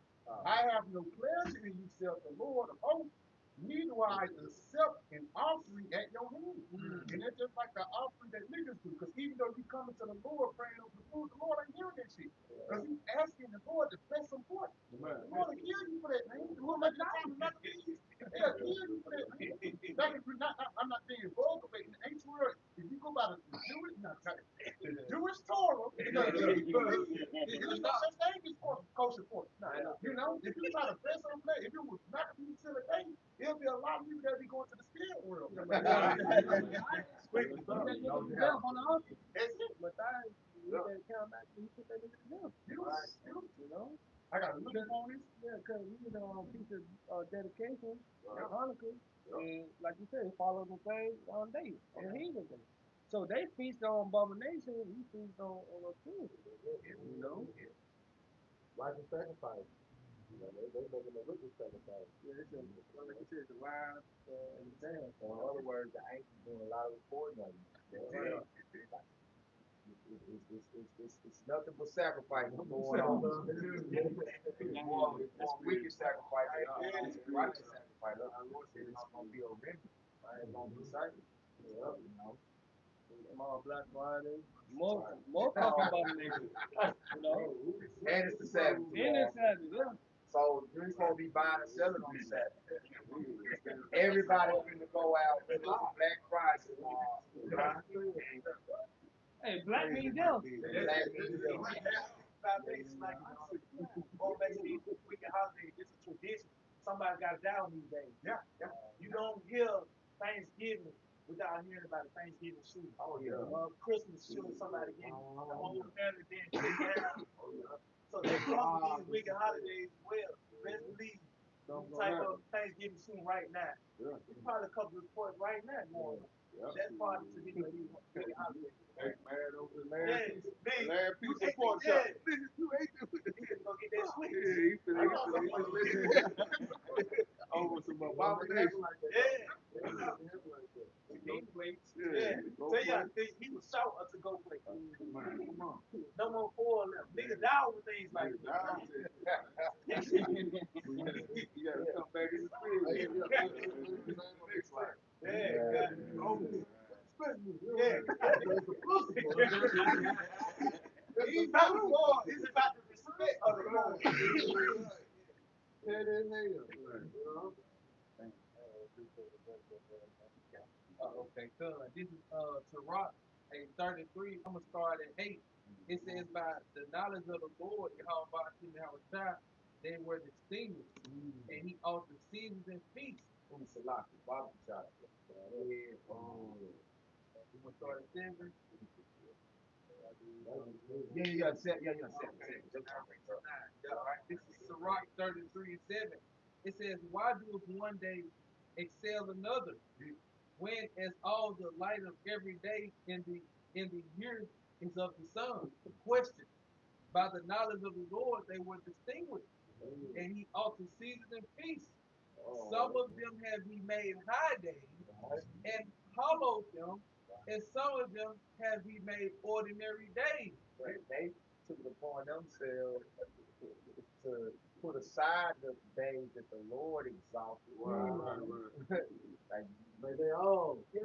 S5: I have no pleasure in you, saith the Lord of hosts, neither will I accept an offering at your hand." And it's just like the offering that niggas do, because even though you come into the Lord praying over the food, the Lord ain't hearing that shit. Because he's asking the Lord to bless some for it. The Lord will kill you for that, man. The Lord make the time not to be. They'll kill you for that, man. That is not, I'm not being vulgar, but in the ancient world, if you go by the Jewish, Jewish Torah, because there's no such thing as kosher pork. If you try to bless on that, if it was not to be till a day, there'll be a lot of people that be going to the spirit world. That's it.
S2: But you better count back and you put that nigga to death.
S5: I got to look on this.
S2: Yeah, because we did on piece of dedication, Hanukkah, and like you said, follow the same day, on the heathen day. So they feast on abomination, we feast on food.
S6: Why the sacrifice? They making a wicked sacrifice.
S2: Yeah, it's like you said, the wild and the sad.
S1: So in other words, the ancients doing a lot of reporting on you. It's nothing but sacrifice going on. It's more wicked sacrifice than righteous sacrifice. It's not going to be a remnant. It's going to be sacrifice.
S2: Small Black Friday, more abomination,
S1: And it's the Sabbath.
S2: And it's Sabbath, yeah.
S1: So you're supposed to be buying and selling on the Sabbath. Everybody finna go out for Black Friday.
S2: Hey, black means death.
S1: Black means death.
S6: Going back to these wicked holidays, it's a tradition. Somebody got to die on these days.
S1: Yeah.
S6: You don't hear Thanksgiving without hearing about a Thanksgiving shooting.
S1: Oh yeah.
S6: Christmas shooting, somebody getting the whole family being kicked down. So they come with these wicked holidays as well. Best believe some type of Thanksgiving shooting right now. There's probably a couple of reports right now going on. That's part of the tradition of these wicked holidays.
S5: Hey, man, over the
S6: Yes,
S5: last piece of pork chop. Listen, you ate it.
S6: You can go get that sweet.
S5: Yeah, he finna over some abomination.
S6: Game plates.
S5: Yeah.
S6: So yeah, he was short to go play.
S5: Man, come on.
S6: No more four left. Niggas die over things like that.
S5: You gotta come back in the spirit.
S6: He's about the Lord. It's about the respect of the Lord. Okay, good. This is Sirach 33. I'm gonna start at 8. It says by the knowledge of the Lord, Yahweh, they were distinguished, and he altered seasons and feasts.
S1: Who's Salaki? Bobby shot.
S2: Yeah.
S6: You want to start at 7? All right. This is Sirach 33 and 7. It says, why doeth one day excel another? When as all the light of every day in the year is of the sun. Question. By the knowledge of the Lord they were distinguished, and he ought to season in peace. Some of them have he made high days and hollowed them, and some of them have he made ordinary days.
S1: They took it upon themselves to put aside the days that the Lord exalted. Like,
S2: But they all, this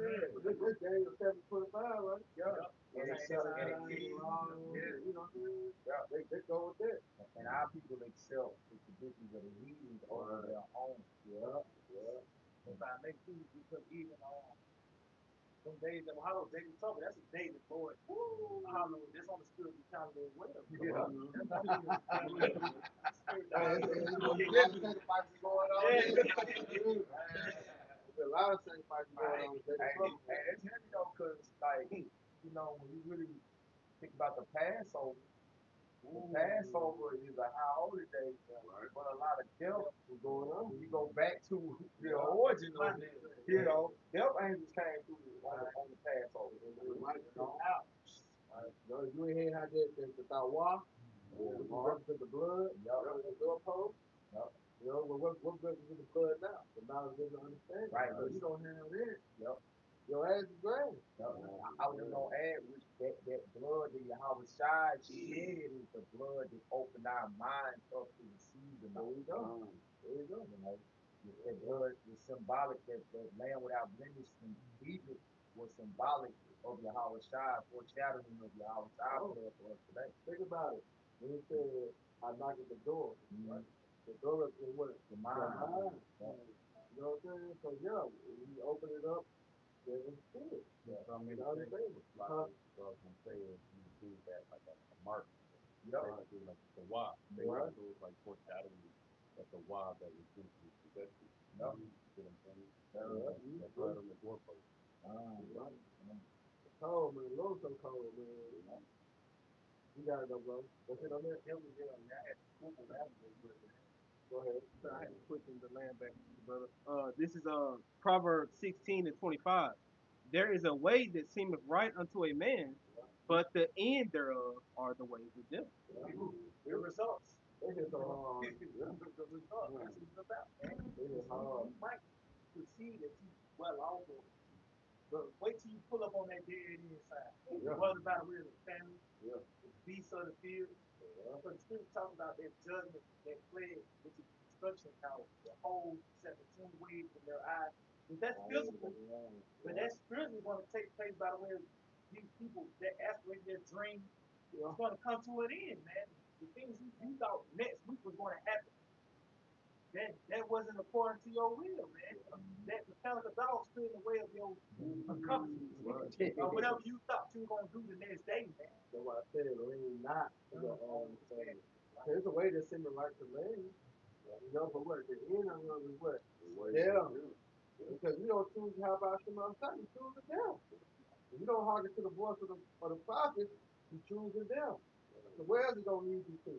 S2: Daniel 7:25, right?
S1: yeah. And
S6: Yeah.
S1: accept, and,
S2: You know what I mean?
S1: yeah.
S2: They go with that.
S1: And our people accept the traditions of the heathens over their own.
S2: Yeah, yeah.
S6: If I make food, because even on some days that were hallowed, days of trouble, that's a day that Lord hallowed. That's on the spiritual calendar as well.
S1: Yeah.
S2: There's a lot of sacrifices going on. There's a lot of sacrifices going on.
S1: Hey, it's heavy though, cause like when you really think about the Passover, is a high holiday, but a lot of death was going on. When you go back to the origin of it, death angels came through on the Passover.
S2: You ain't had the tawa, which represents the blood, the doorpost. What represents the blood now? The knowledge and the understanding.
S1: Right.
S2: So you don't have that.
S1: Yep.
S2: Your ass is grand.
S1: I was just gonna add, which that blood that Yahweh Shai shed is the blood that opened our minds up to receive the knowledge. There you go. That blood was symbolic. That land without blemish in Egypt was symbolic of Yahweh Shai, foreshadowing of Yahweh Shai blood for us today.
S2: Think about it. When he said, I knock at the door, right? The door is what?
S1: The mind.
S2: You know what I'm saying? So yeah, when you open it up, there's a spirit.
S1: So I mean,
S2: Like
S1: what I was gonna say is you do that like a mark. Yep. Like the wah. They were like foreshadowing that the wah that was due to possession. Yep. You see what I'm saying? That's right on the doorpost.
S2: Right. It's cold, man. The road's so cold, man. You gotta go, bro. What's it on there? Go ahead.
S3: So I had to put in the land back, brother. This is Proverbs 16 and 25. There is a way that seemeth right unto a man, but the end thereof are the ways of death.
S6: The results.
S2: They hit so hard.
S6: The results. That's what it's about.
S2: They hit hard.
S6: You might perceive that you well off, but wait till you pull up on that dead end side. What about real family?
S2: Yeah.
S6: The beasts of the field. So the scripture talks about that judgment, that plague, which is destruction, how the whole 17 waves in their eyes. But that's physical. But that's spiritually going to take place by the way of these people that aspirate their dream. It's going to come to an end, man. The things you thought next week was going to happen, that wasn't according to your will, man. That mechanical dog stood in the way of your accomplishments. Or whatever you thought you were going to do the next day, man.
S2: That's why I said lean not to your own understanding. There's a way to send the right to lean. But what? The end of it is what? Death. Because you don't choose how about Shema Shah, you choose the death. If you don't hearken to the voice of the prophet, you choose the death. So where is it going to lead you to?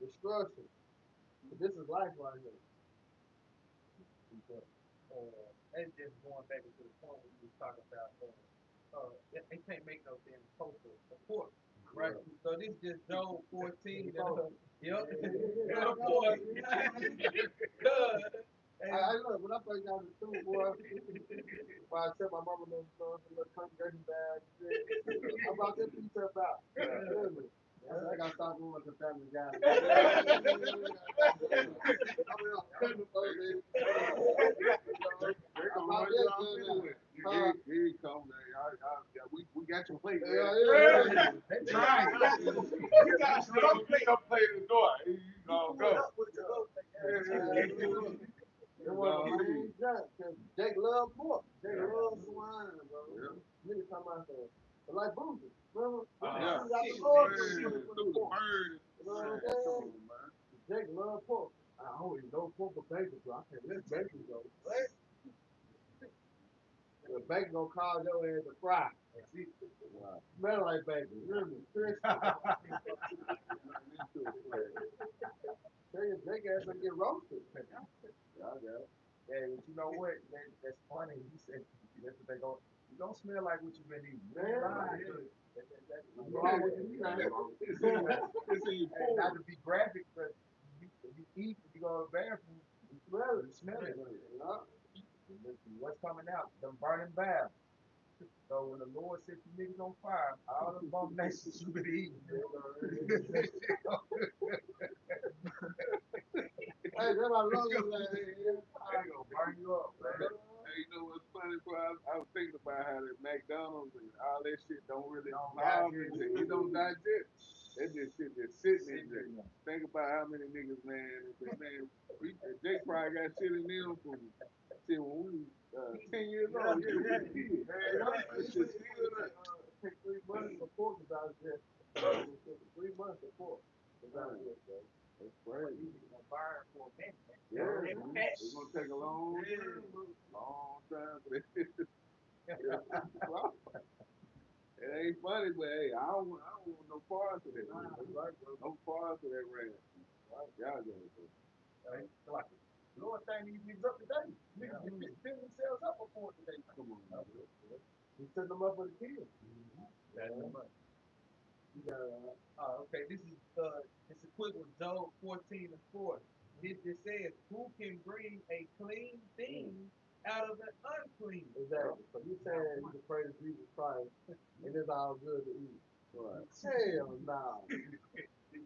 S2: Destruction. But this is life right here.
S6: And just going back into the point when you was talking about, they can't make no damn toast of pork, right? So this is just Job 14. Yep. Pork.
S2: I look, when I first got in the school, boy, when I tell my mama them stories, the little congregation bag, I brought that piece up out. I said, I got to stop going to family guys.
S5: We got your plate.
S2: They
S5: tried. You got some plate up plate in the door. You go.
S2: It was a main junk, because Jake loved pork. Jake loved swine, bro. Niggas talking about that. But like bougie. Remember?
S5: Yeah.
S2: Got the
S5: Through the bird.
S2: You know what I'm saying? Jake loved pork. I don't even know for bacon, so I can't let bacon go. What? The bacon gonna cause your ass to fry.
S5: Wow.
S2: Smell like bacon. Really, Chris. They gas gonna get roasted.
S5: Yeah, I got it.
S1: Yeah, but you know what? That's funny. He said that's what they go. You don't smell like what you've been eating.
S2: Man,
S1: That's
S2: wrong
S1: wrong
S2: with
S1: with
S2: you,
S1: you.
S2: man.
S5: It's in
S1: Hey, not to be graphic, but you eat, you go to the bathroom, you smell it. What's coming out? Them burning baths. So when the Lord set you niggas on fire, all the abominations you been eating.
S2: Hey, that's my love you, man.
S1: They gonna burn you up, man.
S5: Hey, you know what's funny, bro? I was thinking about how that McDonald's and all that shit don't really
S1: Don't
S5: bother
S1: digest.
S5: you. It don't digest. That just shit just sitting in
S1: Sitting
S5: there.
S1: in there.
S5: Think about how many niggas, man, Jake probably got shit in them from shit when we was 10 years old. Yeah, we was kids. That shit still there.
S2: Take 3 months of pork is out there. 3 months of pork is out there, bro.
S5: That's crazy.
S6: Gonna burn for a minute, man.
S5: Yeah,
S6: Yeah.
S5: man. It's gonna take a long time, bro. Long time for that shit to It ain't funny, but hey, I don't want no parts of that. No parts of that ranch. Y'all got it, bro.
S1: Right? Like, Lord thank these niggas up today. Niggas build themselves up before today.
S5: Come on, man.
S2: You set them up for the kids.
S1: That's the money.
S2: You got
S3: Okay, this is it's equivalent with Job 14:4. It says, "Who can bring a clean thing out of an unclean?"
S2: exactly. So you saying you can pray to Jesus Christ and it's all good to eat.
S5: Right.
S2: Hell no. You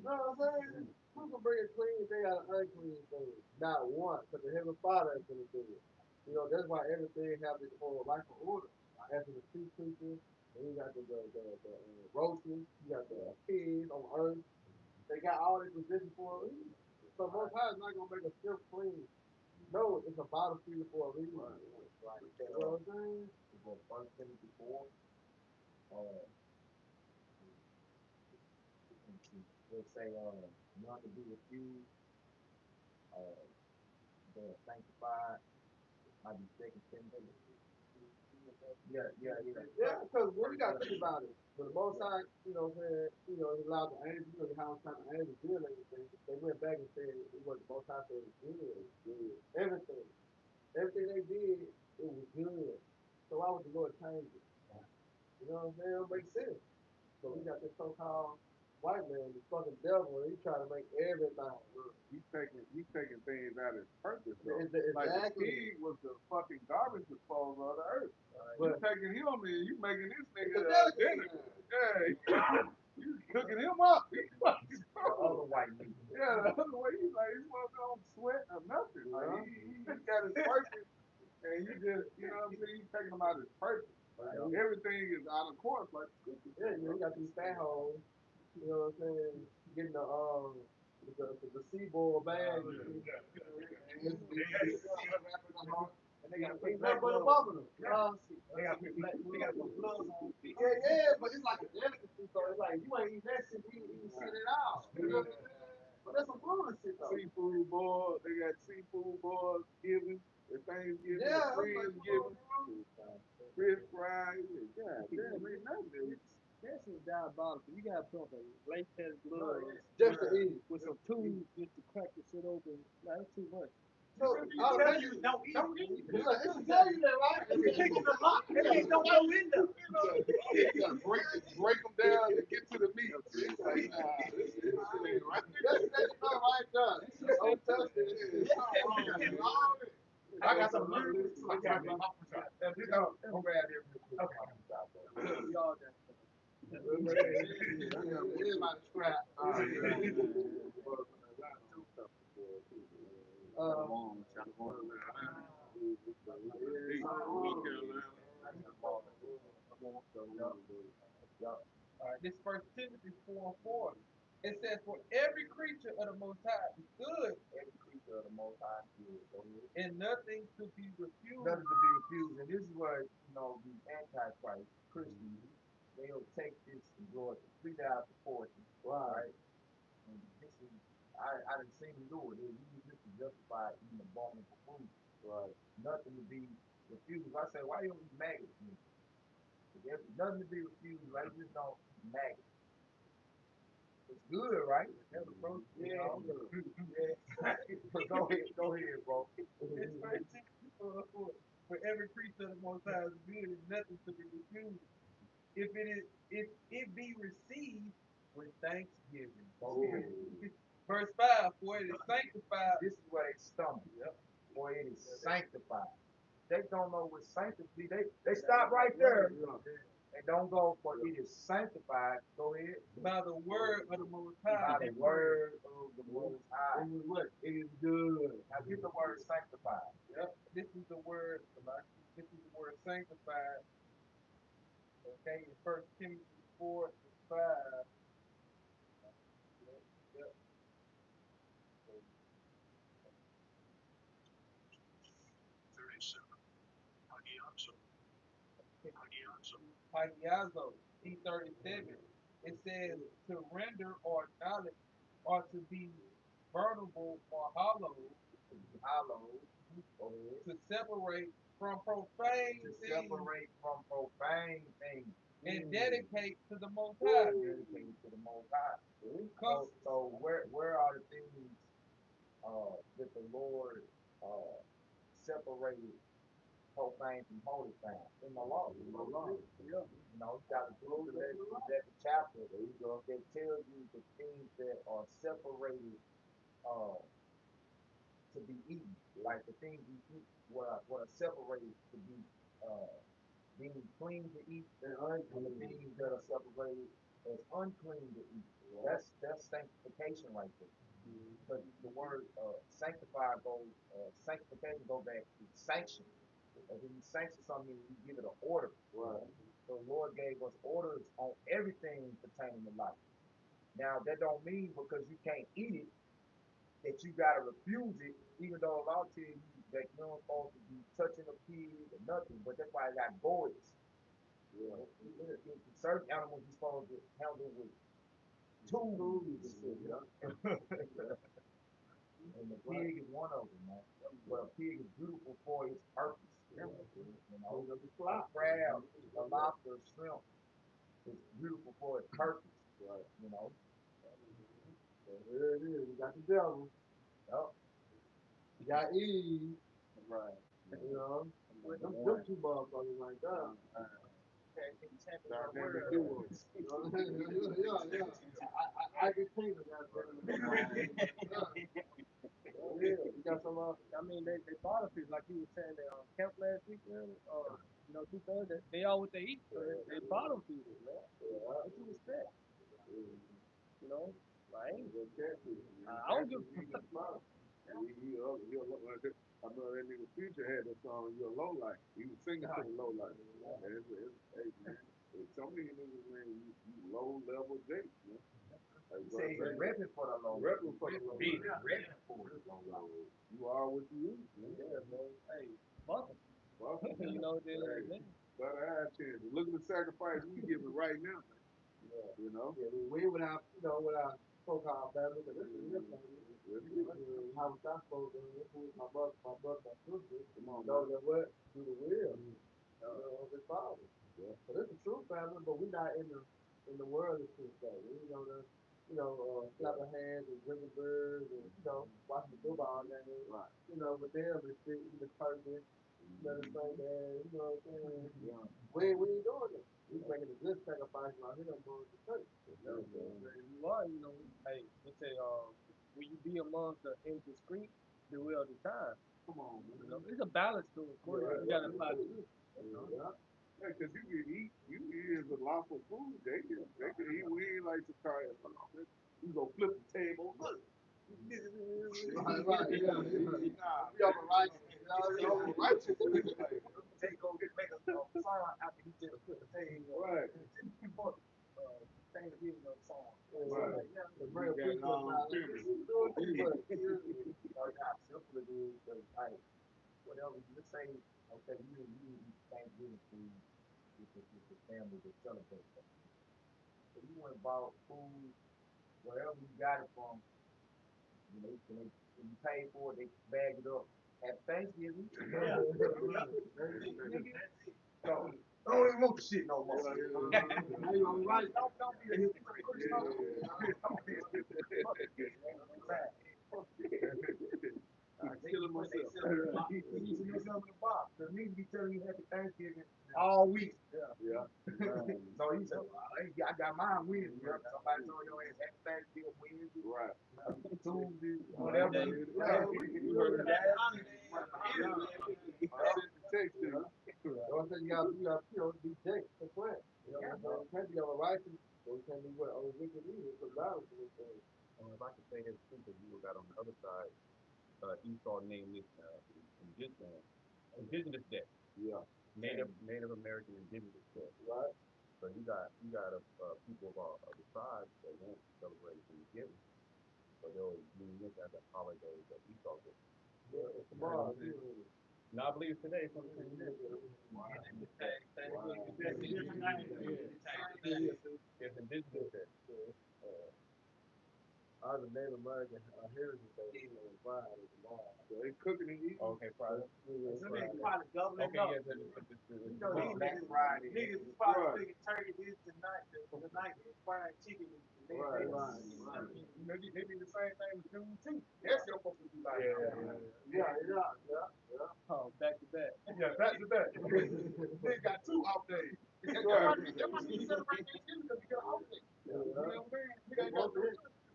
S2: know what I'm saying? Who can bring a clean thing out of unclean thing? Not one, because the Heavenly Father is going to do it. You know, that's why everything has its own life of order. After the sea creatures, and you got the roaches, you got the pigs on earth. They got all these positions for a reason. So Most High is not going to make a stiff clean. No, it's a battlefield for a reason.
S1: Right.
S2: You know what I'm saying?
S1: Well, First Timothy 4, let's say, none to be refused, uh, they're sanctified, might be second Timothy. Yeah.
S2: Yeah, because when you got to think about it, when the Most High, you know what I'm saying, he allowed the angels, how time the angels did everything, they went back and said it was the Most High said it was good. Everything. Everything they did, it was good. So why would the Lord change it? You know what I'm saying? It don't make sense. So we got this so-called white man, the fucking devil, and he trying to make everything good.
S5: He's taking things out of its purpose though. Like the
S2: Exactly.
S5: pig was the fucking garbage disposal of the earth. You
S2: But
S5: taking him and you making this
S2: it's
S5: nigga
S2: a delicacy.
S5: dinner. Yeah, you cooking him up. He fucking
S1: The other white nigga.
S5: Yeah, the other way he's like, he's not gonna sweat or nothing. Like he got his purpose, and you just, you know what I'm saying? He's taking him out his purpose. Everything is out of course, like the scripture
S2: Yeah,
S5: says.
S2: you got these fat hoes, you know what I'm saying, getting the seaboard bag and
S6: They gotta put
S2: ain't
S6: black
S2: nothing but a
S6: gloves
S2: bubble.
S6: on. They gotta put black. They gotta put gloves on.
S2: Yeah, but it's like a delicacy, so it's like you ain't eating that shit, you ain't eating shit at all. You know what I'm saying? But that's some bullshit though.
S5: Seafood board, they got seafood boards giving, the Thanksgiving, the
S2: Yeah, I'm like,
S5: friends
S2: come on,
S5: giving,
S2: bro.
S5: fish fries, God damn, ain't nothing.
S3: That shit diabolical. You gotta put on a latex gloves
S2: Just to eat.
S3: with some tools just to crack the shit open. Nah, that's too much.
S2: So,
S6: I'll tell you, don't eat.
S2: it's like, it's tell you that, right? It's a lot.
S6: Hey, don't go in there.
S5: You gotta break them down and get to the meat. It's like, nah, this shit ain't right.
S2: That's not right done. Don't touch it.
S1: I got some lyrics. I got some you know, I'm glad they're
S3: Look, we all got
S2: Everybody scrap.
S3: All right, this First Timothy 4:4. It says, "For every creature of the Most High is good,
S1: every creature of the Most High is good.
S3: and nothing to be refused."
S1: Nothing to be refused. And this is where, the Antichrist Christians, they'll take this and draw it completely out of proportion. Right? And this is I didn't see him do it. They use this to justify eating abominable food.
S2: Right.
S1: Nothing to be refused. I say, why you don't eat maggots? There's nothing to be refused. Right? You just don't eat maggots. It's good, right? Never approach.
S6: Yeah,
S1: But go ahead, bro.
S3: It's first for every creature of the Most High is good, is nothing to be refused. If it be received with thanksgiving.
S1: Go ahead.
S3: Verse 5, for it is sanctified.
S1: This is where they stumble.
S3: Yep.
S1: For it is sanctified. They don't know what sanctity. They stop right there and don't go for it is sanctified. Go ahead.
S3: By the word of the Most High.
S1: By the word of the Most High.
S2: It is what? It is good.
S1: Now get the word sanctified.
S3: Yep. This is the word. This is the word sanctified. Okay, in First Timothy 4:5. Yep. Yep. Hagiazo, E37. It says to render or knowledge or to be burnable or hollow,
S1: Hollow. Go ahead.
S3: to separate from profane
S1: To
S3: things
S1: separate from profane things.
S3: and dedicate to the Most High.
S1: Dedicated to the Most High.
S3: Come,
S1: So where are the things that the Lord separated profane from holy things? In the law.
S2: In the law.
S1: Yeah. You know, you got to go to that chapter. There you go. That tells you the things that are separated uh, to be eaten. Like the things you eat, what are separated to be uh, being clean to eat, and the things that are separated as unclean to eat. That's sanctification right there. But the word sanctification go back to sanction. And when you sanction something, you give it an order.
S2: Right.
S1: So the Lord gave us orders on everything pertaining to life. Now that don't mean because you can't eat it that you gotta refuse it, even though a law tells you that you don't supposed to be touching a pig or nothing. But that's why I got boys.
S2: Yeah.
S1: Certain animals you're supposed to handle with tools. And the pig is one of them, man. But a pig is beautiful for its purpose. You know, a crab, a lobster, a shrimp is beautiful for its purpose.
S2: Right.
S1: You know.
S2: So here it is. You got the devil.
S1: Yep.
S2: You got Eve.
S4: Right.
S2: You know. Them two motherfuckers like that. Dynamic duos. You know? Yeah. I can think of that. Yeah. You got some.
S3: I mean, they bottom fish like you were saying. They camp last week, man. You know, 2 thirds. They all what they eat. So they bottom feeders, man. What you expect? You know, like I don't give.
S5: I know that nigga Future had that song, You're Low Life. He was singing to the low life. Hey, man, some of these niggas, man, you low level Jake, man.
S1: He said he's repping for the low.
S5: Repping for the low
S1: Being
S5: life.
S1: repping for it.
S5: You are what you eat, man.
S3: Yeah, man. Hey, fuck 'em.
S5: Fuck it,
S3: You
S5: man.
S3: know, they
S5: Hey, but I had chance. Look at the sacrifice we giving right now, man.
S2: Yeah.
S5: You know?
S2: Yeah, we without, without so-called family, because this is real family. How was I supposed to do this? Who's my brother, my sister?
S5: Come on,
S2: Know
S5: man.
S2: that what? Do the will. Of his father.
S5: Yeah.
S2: So this is true family, but we're not in the world of this thing. We slapping hands and drinking beers and, watching the football games.
S5: Right.
S2: With them, it's eating turkey. Let us say that, what I'm saying?
S5: Yeah.
S2: We ain't doing it. We making a good sacrifice right here among the church.
S3: you are, hey, they say, will you be among the indiscreet, beware of the time.
S5: Come on, man.
S3: It's a balance to it. Of course, you got to apply the truth.
S5: Yeah. Yeah, because you can eat, is a lawful food. They can eat weed like Sakari. You go flip the table. Look.
S2: Right, yeah.
S5: Nah,
S2: We are righteous. We are righteous.
S6: Take go make a song after he just put the table.
S5: Right.
S6: Thanksgiving song.
S5: Right.
S2: The real
S5: You
S2: preacher
S5: got
S2: now.
S1: How simple it is, because like whatever you say, okay, you eat Thanksgiving food with the family that celebrate that. So you went and bought food wherever you got it from, when you pay for it, they bag it up. Happy Thanksgiving.
S6: Yeah.
S1: So, I don't even want the shit no more.
S2: Now you all right?
S5: Don't be a hypocrite.
S2: Killing myself.
S1: He's in the box. The nigga be telling you Happy Thanksgiving all week.
S2: Yeah.
S1: So he said, well, I got mine Wednesday. Somebody told your ass Happy Thanksgiving Wednesday,
S2: Right.
S1: Tuesday, whatever.
S2: You heard that? I sent the text to you.
S1: Don't say you got be Jake. That's right. You can't be on a license, or you can't be what on wicked either. It's a violence in this thing.
S5: If I could say this too, because you got on the other side, Esau named this Indigenous Day,
S2: Yeah.
S5: Native American Indigenous Day.
S1: Right.
S5: So you got people of the tribes that won't celebrate Thanksgiving, but they'll use this as a holiday that Esau did.
S1: Yeah, it's tomorrow.
S5: No, I believe it's today. So it's Indigenous Day.
S2: I was a Native American heritage day on Friday tomorrow. So they cooking and eating.
S5: Okay, Friday.
S6: Some niggas probably doubling
S5: Okay,
S6: up.
S5: yeah,
S6: You know, these
S1: Black
S6: niggas,
S1: Friday.
S6: niggas is probably
S2: Right.
S6: thinking turkey this tonight, is fried chicken the next
S2: Right.
S6: day.
S2: Right.
S5: They do the same thing with Juneteenth. That's supposed to be like.
S2: Yeah.
S3: Oh, back to back.
S5: Yeah, back to back. They got 2 off days. That might be celebrating Thanksgiving because we got a holiday. You know what I'm saying? We ain't got no,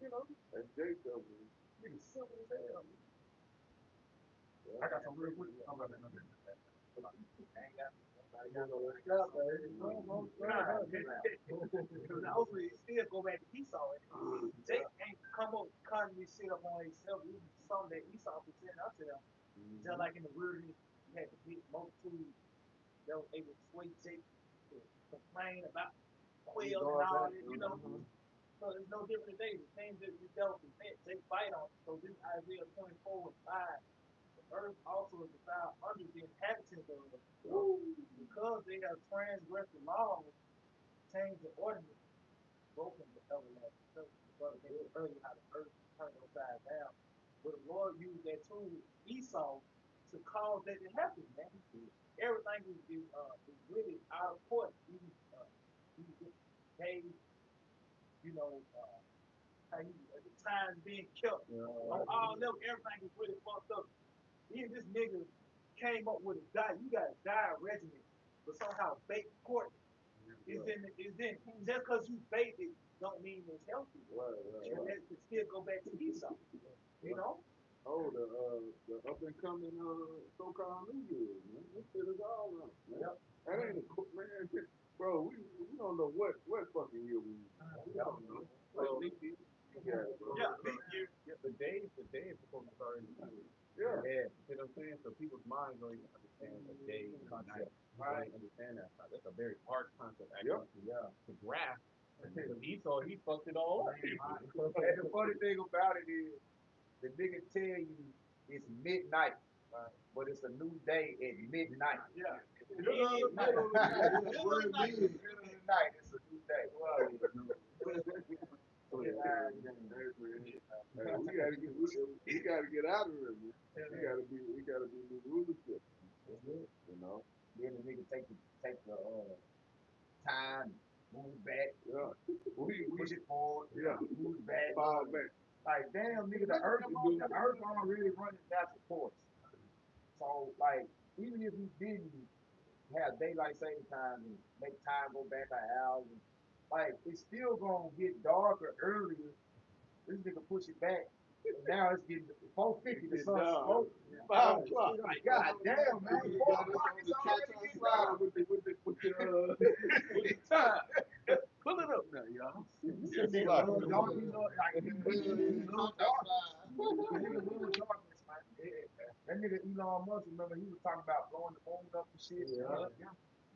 S5: you know,
S2: That's Jacob.
S5: niggas simple as hell. I got some real quick. I'm about to know that.
S6: Because hopefully it still go back to Esau. They ain't come up cutting this shit up on themselves. It was something that Esau presented us to them. Just like in the wilderness, you had the big multitude that was able to sway Jake to complain about quail and all that, you know. So it's no different today. The things that we dealt with, they fight on. So this Isaiah 24 and 5, the earth also is defiled under the inhabitants of it. Because they have transgressed the law, changed the ordinance, broken the everlasting covenant. The brother mentioned earlier how the earth turned upside down. But the Lord used that tool, Esau, to cause that to happen, man. Everything is really out of court. These days, you know, the time's being kept. On all levels, everything is really fucked up. Even this nigga came up with a diet. You got a diet regimen, but somehow baked pork is in it. Just because you baked it don't mean it's healthy. And that can still go back to Esau. You know?
S2: Oh, the up and coming so-called New Year's, man. This shit is all wrong, man.
S1: Yep.
S2: That ain't a man, bro. We don't know what fucking year we in. We don't know.
S5: Leap year.
S6: Yeah, leap year.
S5: The day is supposed to start in the year.
S2: Yeah.
S5: You know what I'm saying? So people's minds don't even understand the day and the night. Right. Don't understand that. That's a very hard concept actually to grasp. Because Esau, he fucked it all up.
S1: And the funny thing about it is, the nigga tell you it's midnight, but it's a new day at midnight.
S6: Yeah.
S1: Middle of the night, it's a new day.
S2: We gotta get out of here, man. We gotta be new rulership. You know.
S1: Then the nigga take the time, move back, push it forward, move it back,
S2: Fall back.
S1: Like damn, nigga, the earth already running natural course. So like, even if we didn't have daylight saving time and make time go back an hour, like it's still gonna get darker earlier. This nigga push it back. And now it's getting 4:50. The sun's smoking.
S2: 5 o'clock.
S1: Like, God damn, man. 4 o'clock is already getting dark.
S2: With the
S1: time.
S6: Pull it up now, y'all.
S1: This nigga love dark. He love darkness. Nigga love darkness, man. That nigga Elon Musk, remember he was talking about blowing the moon up and shit.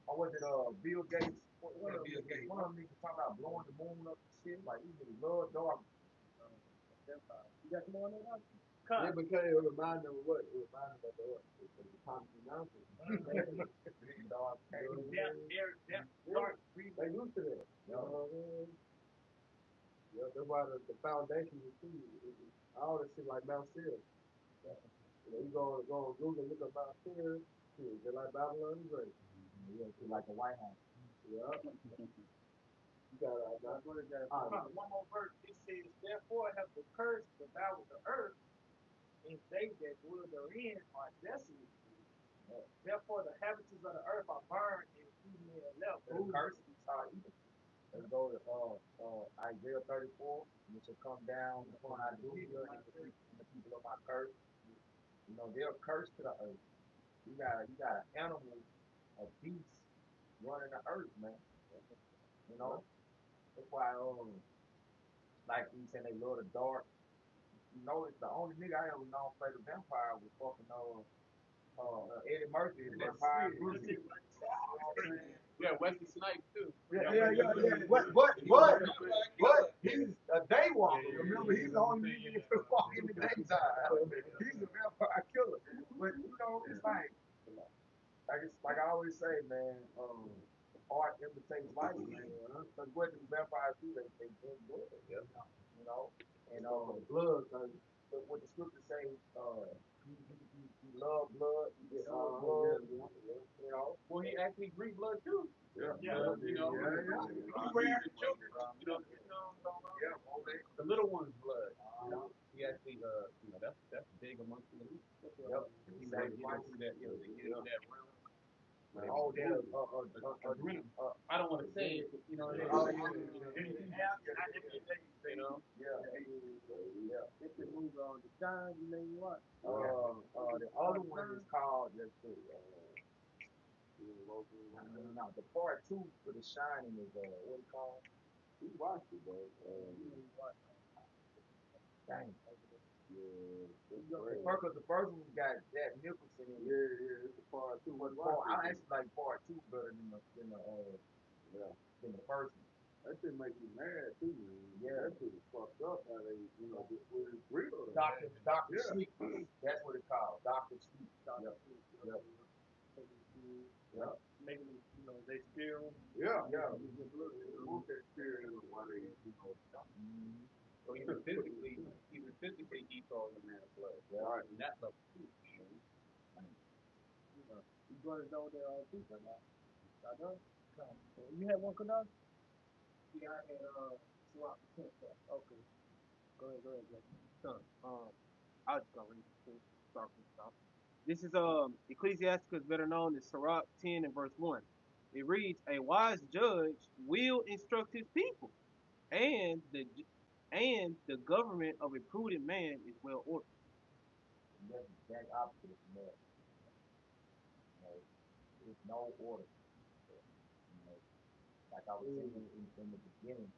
S1: Or was it Bill Gates? One of them niggas talking about blowing the moon up and shit. Like these niggas love darkness.
S3: You got some more on that?
S2: Yeah, because it reminded them of what? It reminded them of what? The Thompson Mountain.
S6: Dark.
S2: They used to that. Yeah, that's why the foundation is key. I always see like Mount Seir. You know, you go on Google, look up Mount Seir, shit, they're like Babylon the Great.
S1: Yeah, it's like the White House.
S2: Yeah, you got
S6: What is that? One more verse. It says, therefore have the curse devoured the earth, and they that dwell therein are desolate. Therefore the habitants of the earth are burned, and few men are left.
S1: The curse is evil. Let's go to Isaiah 34, which will come down upon Hallelujah and the people of my curse. You know, they're cursed to the earth. You got an animal, a beast running the earth, man. You know? That's why like you said they love the dark. You know, it's the only nigga I ever known play the vampire was fucking Eddie Murphy in Vampire Movie.
S5: Yeah, Wesley Snipes too.
S1: Yeah. But he's a day walker. Remember, he's the only nigga that can walk in the daytime. He's a vampire killer. But you know, it's like I always say, man. Art imitates life, man. Because what do vampires do? They drink blood. Yeah. You know, and blood. What the scriptures say, he love blood. He get blood. You know, well, he actually breathe blood too.
S5: Yeah,
S1: You know,
S5: he wearing the children,
S1: yeah,
S5: the little one's blood. He actually, that's big amongst the elite.
S1: yep.
S5: He might get into that, they get into that realm.
S1: Oh, that
S5: I don't want to say it,
S1: yeah.
S4: If the movie on the time, you know what?
S1: The other one is called, let's see, no, the part two for The Shining is, what it called?
S2: we watched it, bro.
S1: Dang.
S2: Yeah, it's
S1: The
S2: great.
S1: first one got Jack Nicholson in it.
S2: Yeah, it's the part two.
S1: But I actually like part two better
S2: Yeah.
S1: than the first one.
S2: That shit make you mad too, man.
S1: Yeah.
S2: That shit is fucked up how they, with his real.
S1: Doctor
S2: Yeah.
S1: Sleep. That's what it's called. Doctor Sleep. Yep. Yep.
S3: Making them, they steal.
S2: Yeah.
S1: Yeah.
S2: Move that spirit in why they,
S1: Mhm.
S5: So even physically, he calls a man blood.
S1: Yeah.
S2: Right.
S5: And that's a
S4: You brothers over there all too, man. I know.
S3: You had one, Kadar?
S6: Yeah, I had swap the tent back.
S3: Okay. Go ahead, Jay. So, I was just gonna read it. Start from the top. This is Ecclesiasticus, better known as Sirach 10 and verse 1. It reads, "A wise judge will instruct his people, and the government of a prudent man is well ordered."
S1: And that's the exact opposite from that. You know, there's no order. You know, like I was saying in the beginning,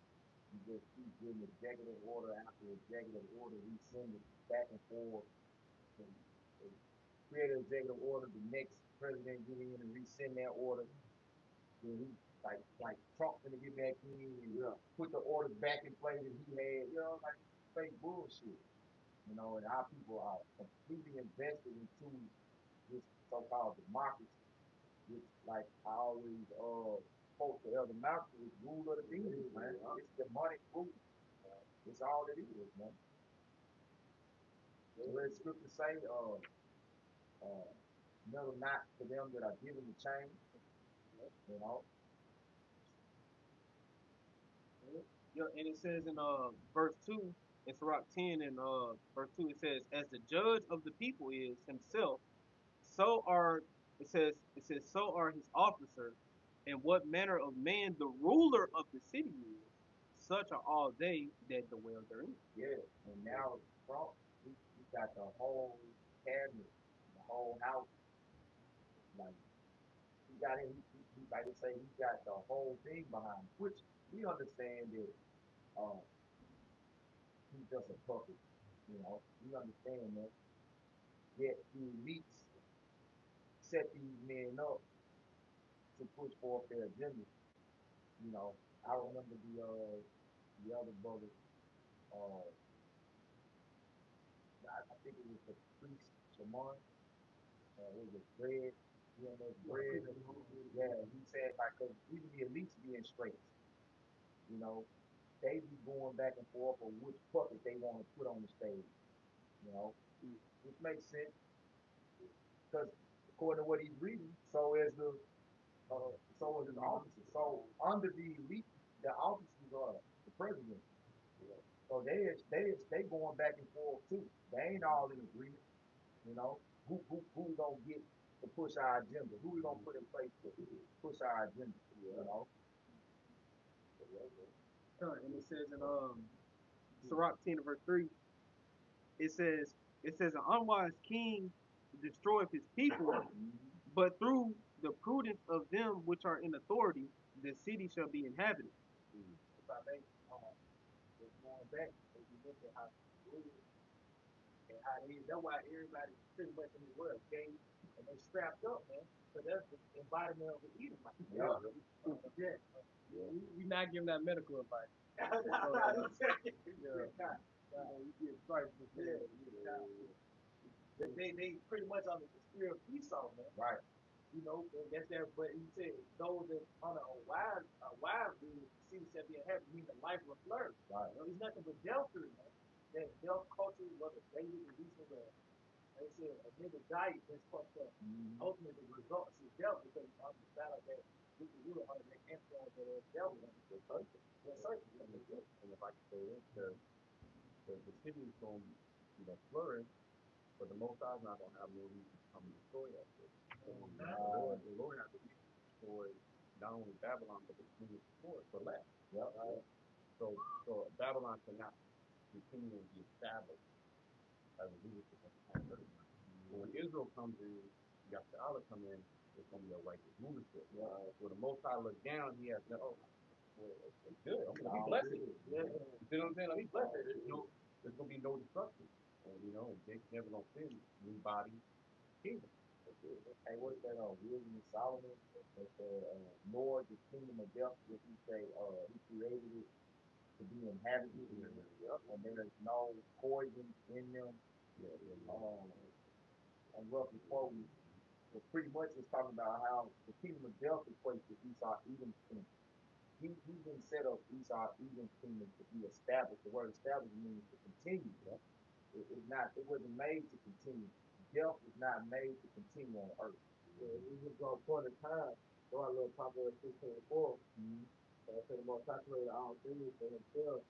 S1: you just keep getting executive order after executive order, we send it back and forth. And, and create an executive order, the next president get in and rescind that order. Then he like Trump gonna get back in and put the orders back in place that he had, like fake bullshit. And our people are completely invested into this so-called democracy, which, like I always quote the Elder Malcolm, is rule of the demons, man. It's demonic rule. It's all it is, man. So let scripture say, never not to them that are given the change, you know.
S3: Yeah, and it says in verse 2, in Sirach 10 and verse 2, it says, "As the judge of the people is himself, so are so are his officers, and what manner of man the ruler of the city is, such are all they that dwell therein."
S1: Yeah, and now Trump, he got the whole cabinet, the whole house, like he got him. He like to say he got the whole thing behind him, which we understand that uh, he's just a puppet. We understand that. Yet the elites set these men up to push forth their agenda. You know, I remember the other brother. I think it was the priest Shaman. It was bread. GMS bread. Yeah, he said like, cause even the elites be in straits. You know, they be going back and forth on which puppet they want to put on the stage, you know, which makes sense because according to what he's reading, so is his officers. So under the elite, the officers are the president. So they going back and forth too. They ain't all in agreement, you know. Who we gonna get to push our agenda? Who we gonna put in place to push our agenda? You know.
S3: And it says in Sirach 10 verse 3, it says an unwise king destroyeth his people, but through the prudence of them which are in authority, the city shall be inhabited.
S6: If I may, just going back, if you look at how it is and how it is, that's why everybody pretty much in the world gay and they strapped up, man. So that's the embodiment of the Edomite.
S1: Yeah.
S3: We not giving that medical advice.
S6: You get stripes with that. They pretty much under the spirit of Esau, man.
S1: Right.
S6: You know, and that's that. But he said those that under a wise rule, the city shall be inhabited, meaning the life will flourish.
S1: Right.
S6: You know, it's nothing but death to it, man. That death culture, whether David and Lisa, they said a nigga diet is fucked up. Ultimately, the result is death because on the side of that, we can do it under the influence of the devil. Yes, sir.
S5: And if I can say this, the city is going to, flourish, but the Most High is not going to have no reason to come and destroy that shit. The Lord has to destroy not only Babylon, but the king before it for less.
S1: Yep.
S5: Right? So Babylon cannot continue to be established as a leadership of the whole earth. But when Israel comes in, you got the Allah come in, it's going to be a righteous rulership. When the Most High looks down, he has to, it's good. I'm going to be blessed. You see what I'm saying? Let me bless it. There's going to be no destruction. And, Jake's never going to sin new body kingdom.
S1: Hey, what's that? Wisdom of Solomon. That said, nor the kingdom of death, if he say, he created it to be inhabited, and there is no poison in them. And roughly quoting, but pretty much it's talking about how the kingdom of death equates to Esau, Edom's kingdom. He's been set up Esau, Edom's kingdom to be established. The word established means to continue. It wasn't made to continue. Death was not made to continue on earth.
S2: We just go point in time. So our little Proverbs 16:4. I say the most calculated all things for himself.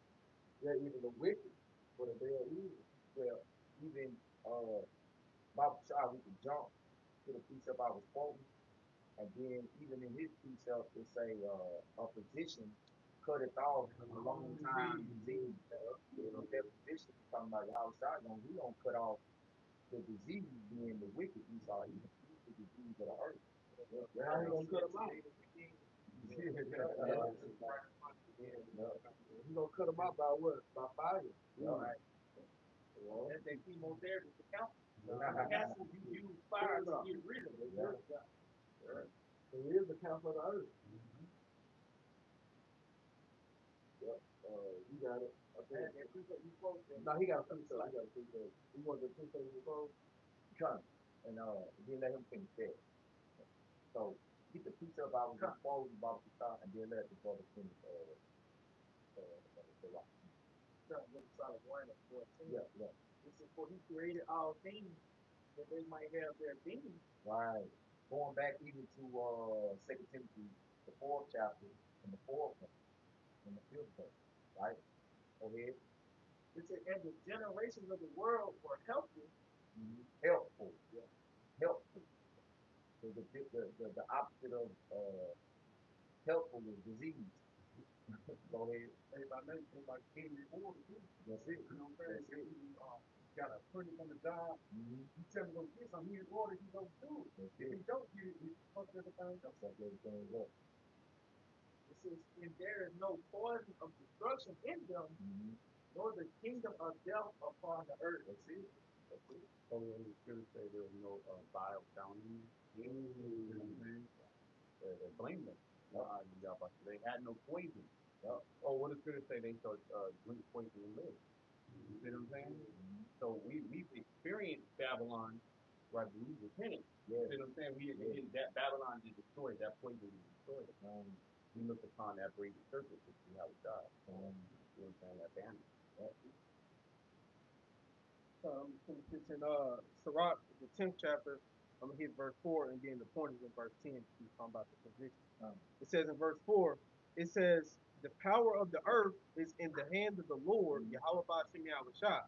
S2: Yeah, even the wicked for the day of evil.
S1: Well, even Bible Shah, we can jump to the precept I was quoting, and then even in his precept, it say a physician cut it off a long time disease. That physician is talking about the outside, we don't cut off the disease being the wicked. Esau, he's the disease of the earth.
S2: How he gonna cut them out? He gonna cut them out by what? By fire.
S6: Right. That's that chemotherapy for cancer. Cancer, you use fire to get rid of it.
S2: So he is the counsel of the earth. You got it.
S1: No, he got a precept.
S2: You want the precept before?
S1: Come. And then let him finish that. So get the precept I was just quoting about the start, and then let the brother finish. Yeah.
S6: It says, for he created all things that they might have their being.
S1: Right. Going back even to 2 Timothy, the 4th chapter, and the 4th one, and the 5th verse. Right? Go ahead.
S6: It said, and the generations of the world were helpful.
S1: Helpful. Yeah. Helpful. So the opposite of helpful is disease. Go ahead.
S5: If I know, it's like king reward too.
S1: That's it.
S5: You know what I'm saying? You got a pretty on the job. You tell him to go get some, he rewarded, he goes do it. If he don't get it, he fucks everything up.
S1: Fuck everything up.
S6: It says, and there is no poison of destruction in them, nor the kingdom of death upon the earth.
S1: That's it.
S5: So when the scripture say there was no vile found in you, you know what I'm saying? They're blameless. They had no poison. Oh, what does scripture say? They start drink poison and live. You see what I'm saying? So we've experienced Babylon, right? We repented. You see what I'm saying? That Babylon is destroyed. That poison is destroyed. We look upon that brazen serpent to see how it died. You know what I'm saying? That damage.
S3: Finish this in Sirach, the 10th chapter. I'm gonna hit verse 4, and then the point is in verse 10. He's talking about the position. It says in verse 4, it says, "The power of the earth is in the hand of the Lord, Yahweh Bashim Yahushua,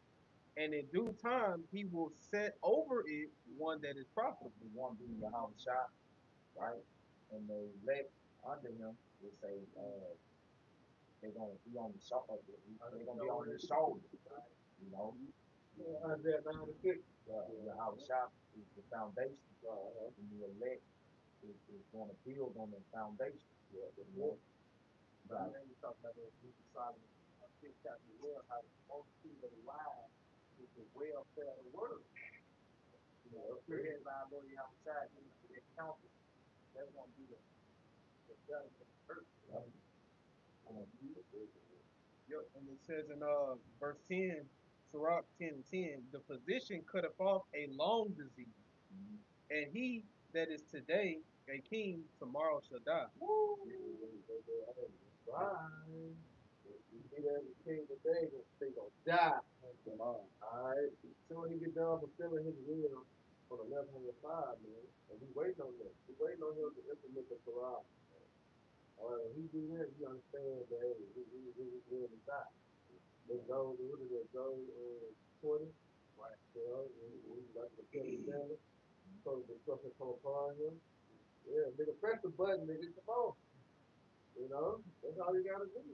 S3: and in due time he will set over it one that is profitable."
S1: The one being Yahweh Shah, right? And the elect under him will say, they're gonna be on the shoulder. They're gonna be on his shoulder, right? You know,
S2: Isaiah 9:6.
S1: Yahweh Shah is the foundation, and the elect is going to build on the foundation. You know,
S6: But then you talk about those people Solomon, 6th chapter as well, how the multitude of the wise is the welfare of the world. You know, if we're headed by our Lord outside, you know, their counsel, that's going to be the betterment of the earth.
S3: Yep. And it says in verse 10, Sirach 10 and 10, "The physician cutteth off a long disease, and he that is today a king tomorrow shall die."
S2: Right. You see that the king today, they gonna die tomorrow. Alright? Soon he get done fulfilling his will on the left hand side, man. And we waiting on that. We waiting on him to implement the Torah. When he do that, you understand that hey, he will to die. They go, what is it, go 20? Right. You know, like the Kelly Sanders. So the destruction come upon him. Yeah, nigga, press the button, nigga, come on. You know, that's all you gotta do.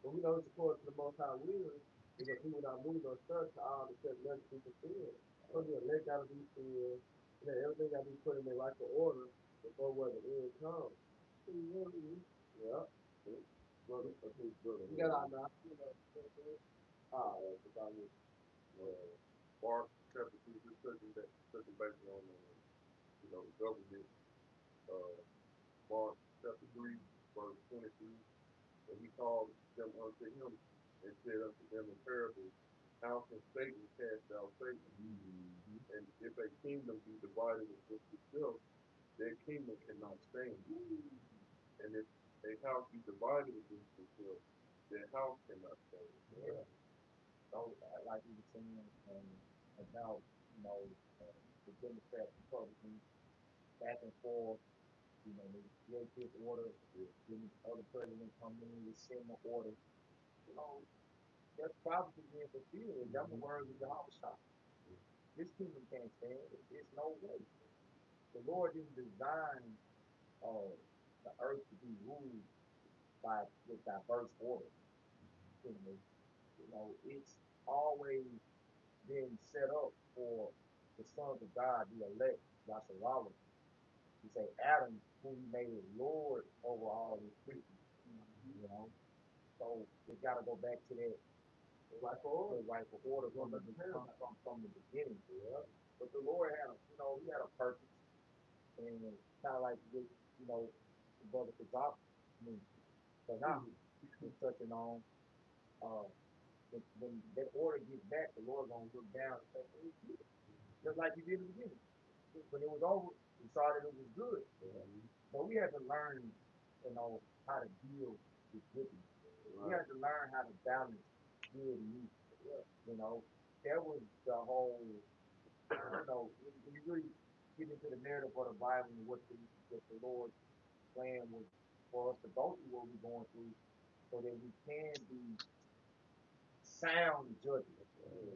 S2: But we know it's according to the Most High will, because people not moving on stuff to all the stuff left to be fulfilled. So the elect gotta be filled, and then everything gotta be put in their rightful order before where the end comes. Yeah. Brother, you got our now. It's about me.
S5: Mark chapter 2, just touching based on, the government. Mark chapter 3, verse 23. And he called them unto him and said unto them in parables, how can Satan cast out Satan? And if a kingdom be divided against itself, that kingdom cannot stand. And if a house be divided against itself, that house cannot stand.
S1: Yeah. So, like you were saying, about, you know, the Democrats, Republicans, back and forth, you know, they create this order, then the other president come in with similar order. You know, that's probably being fulfilled. And that's the words of Yahweh Shah. This kingdom can't stand. It's no way. The Lord didn't design the earth to be ruled by with diverse order. It's always been set up for the sons of God, the elect, Yasharala. He say Adam, who he made Lord over all his creatures. You know, so we got to go back to that rightful order from the beginning. Yeah. But the Lord had he had a purpose, and kind of like with the brother Kazak, I mean, so now he's touching on uh when that order gets back, the Lord's gonna look down and say, hey, just like he did in the beginning. When it was over, he saw that it was good. But we had to learn, how to deal with goodness. We had to learn how to balance good and evil. That was the whole, when you really get into the narrative of the Bible and what the Lord's plan was for us to go through what we're going through so that we can be sound judges.